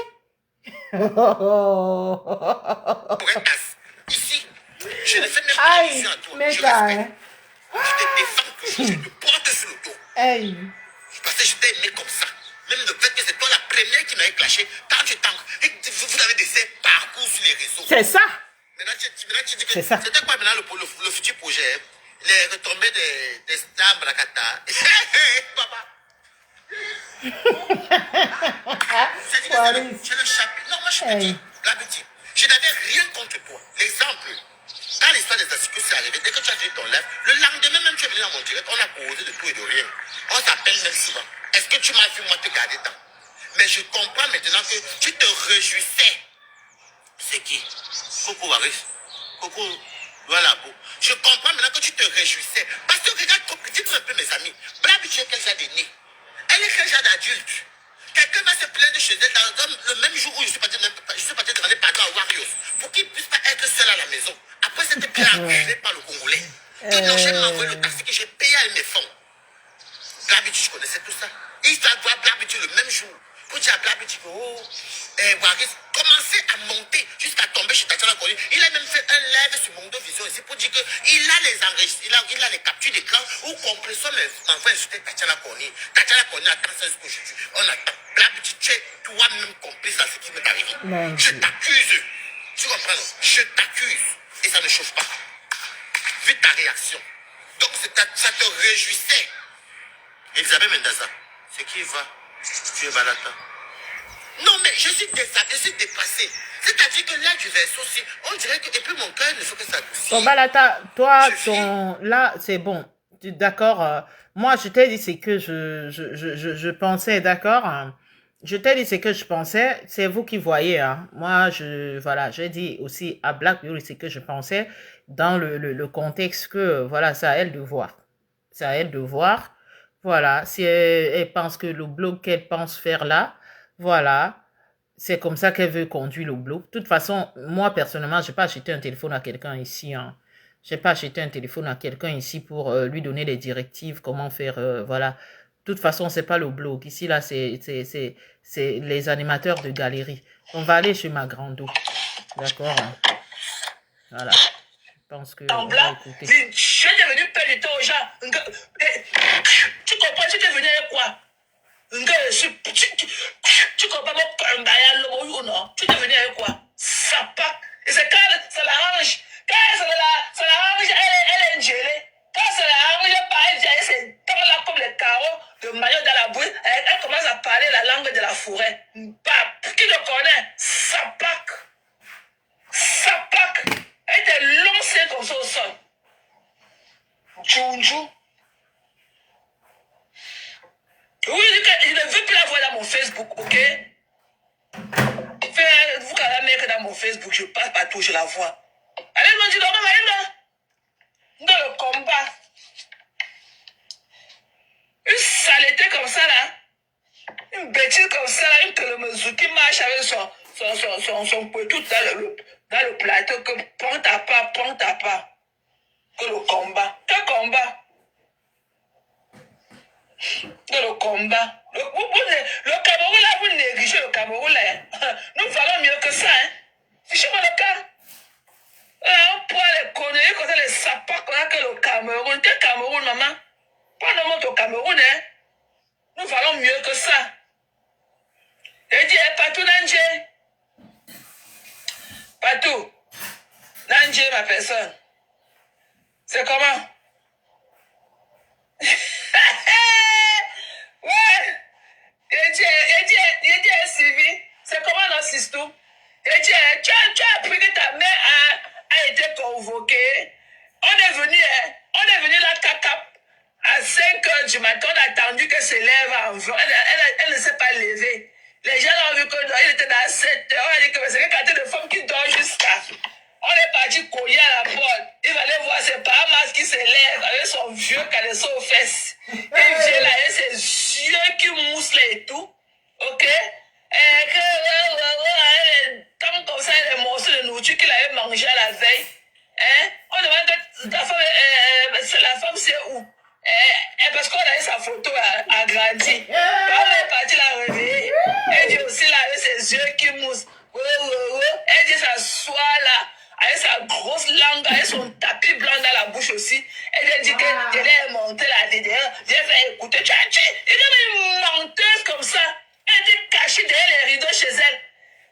Ici, je ne fais même pas attention à toi. Mais je respecte. Je te défends toujours, je te porte sur le dos. Hey. Parce que je t'ai aimé comme ça. Même le fait que c'est toi la première qui m'avait clashé, quand tu t'en... Vous avez des parcours sur les réseaux. C'est ça. Maintenant, tu dis que c'est ça. C'était quoi maintenant le futur projet? Les retombées des stars Brakata. Papa. C'est le chapitre. Non, moi je te dis, la petite, je n'avais rien contre toi. L'exemple, quand l'histoire des asticots s'est arrivée, dès que tu as dit ton live, le lendemain même tu es venu dans mon direct, on a causé de tout et de rien. On s'appelle même souvent. Est-ce que tu m'as vu moi te garder tant? Mais je comprends maintenant que tu te réjouissais. C'est qui? Coco Waris. Coco, voilà. Je comprends maintenant que tu te réjouissais. Parce que regarde, dites-moi un peu mes amis. Blabi, tu es quel genre d'aîné? Elle est quel genre d'adulte? Quelqu'un va se plaindre chez elle dans le même jour où je suis parti demander pardon à Warriors pour qu'il ne puisse pas être seul à la maison. Après, c'était bien enculé par le Congolais. Tout l'enchaîne m'a envoyé le taxi que j'ai payé à mes fonds. Blabitu, je connaissais tout ça. Et il doit voir Blabitu le même jour. Pour dire à Blabitu, oh, Waris, commencer à monter jusqu'à tomber chez Tatiana Koni. Il a même fait un live sur Mondo Vision ici pour dire qu'il a les enregistrements, il a les captures d'écran où compresseur m'envoie insulter Tatiana Koni. Tatiana Koni attend ça jusqu'aujourd'hui. On attend. Blabitu, tu es toi-même complice dans ce qui m'est arrivé. Je t'accuse. Tu comprends? Je t'accuse. Et ça ne chauffe pas. Vu ta réaction. Donc ça te réjouissait. Elisabeth Mendaza, c'est qui va? Tu es Balata. Non, mais je suis dépassé. C'est-à-dire que là, du verso aussi, on dirait que. Et puis mon cœur ne fait que ça. Bon, Balata, toi, là, c'est bon. D'accord. Moi, je t'ai dit, c'est que je pensais, d'accord. Je t'ai dit, c'est que je pensais. C'est vous qui voyez. Hein. Moi, voilà, j'ai dit aussi à Black Beauty, c'est que je pensais dans le contexte que, voilà, c'est à elle de voir. C'est à elle de voir. Voilà, si elle pense que le blog qu'elle pense faire là, voilà, c'est comme ça qu'elle veut conduire le blog. De toute façon, moi, personnellement, je n'ai pas acheté un téléphone à quelqu'un ici. Hein. Je n'ai pas acheté un téléphone à quelqu'un ici pour lui donner des directives, comment faire, voilà. De toute façon, ce n'est pas le blog. Ici, là, c'est les animateurs de galerie. On va aller chez ma grande eau. D'accord? Hein. Voilà. Je pense que... En blanc, je suis devenu père du temps aux gens. Tu comprends, tu es devenu quoi? Tu comprends mon bail ou non? Tu es devenu quoi? Ça part. Et c'est quand ça l'arrange. Quand ça l'arrange, elle est gelée. Quand ça l'arrange, elle c'est là comme les carreaux de maillot dans la bouche. Elle commence à parler la langue de la forêt. Qui le connaît? Ça part. Ça part. Elle était lancée comme ça au sol. Djounjou. Oui, je ne veux plus la voir dans mon Facebook, ok? Vous quand la mec dans mon Facebook, je passe partout, je la vois. Allez, moi, dis-le, allez, dans le combat. Une saleté comme ça, là. Une bêtise comme ça, là. Une Kolomouzou qui marche avec son poitou dans le plateau. Que prends ta part. Que le combat. Quel combat? Le combat. Le Cameroun, là, vous négligez le Cameroun, là. Nous valons mieux que ça, hein. Fichez-moi le cas. On pourra les conneries comme ça, les sapins qu'on a que le Cameroun. Quel Cameroun, maman? Pas de montre au Cameroun, hein. Nous valons mieux que ça. Et dit, Patou Nandje. Patou. Nandje, ma personne. C'est comment? Ouais. Il dit, Sylvie, c'est comment dans Sistou? Il dit, tu as appris que ta mère a été convoquée. On est venu qu'elle se lève en vol. Elle ne s'est pas levée. Les gens ont vu qu'il était dans 7 heures. On a dit que c'est une quantité de femmes qui dort jusqu'à. On est parti cogner à la porte. Il fallait voir ses parents qui se lève avec son vieux caleçon aux fesses. Il vient là avec ses yeux qui moussent là et tout. Ok? Tant comme ça, les morceaux de nourriture qu'il avait mangé à la veille. Hein? On demande que la femme, c'est où? Parce qu'on a eu sa photo agrandie. On est parti la réveiller. Elle dit aussi là avec ses yeux qui moussent. Elle dit s'assoit là avec sa grosse langue, avec son tapis blanc dans la bouche aussi. Elle dit qu'elle est montée là derrière. J'ai fait écouter. Tu es une menteuse comme ça. Elle était cachée derrière les rideaux chez elle.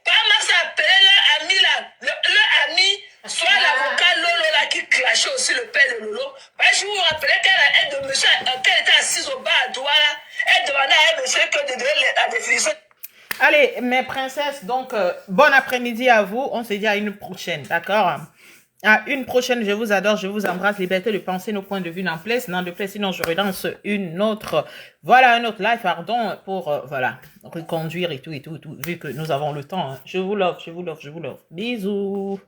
Pas ça appelé leur ami là. Leur ami, soit l'avocat Lolo là qui clashait aussi le père de Lolo. Je vous rappelais qu'elle était assise au bas à Douala. Elle demandait à un monsieur que de donner la définition. Allez, mes princesses, donc, bon après-midi à vous. On se dit à une prochaine, d'accord? À une prochaine, je vous adore, je vous embrasse. Liberté de penser nos points de vue n'en plaise, non de plaise, sinon je relance une autre, voilà, un autre live, pardon, pour, voilà, reconduire et tout, vu que nous avons le temps. Hein. Je vous love, je vous love, je vous love. Bisous.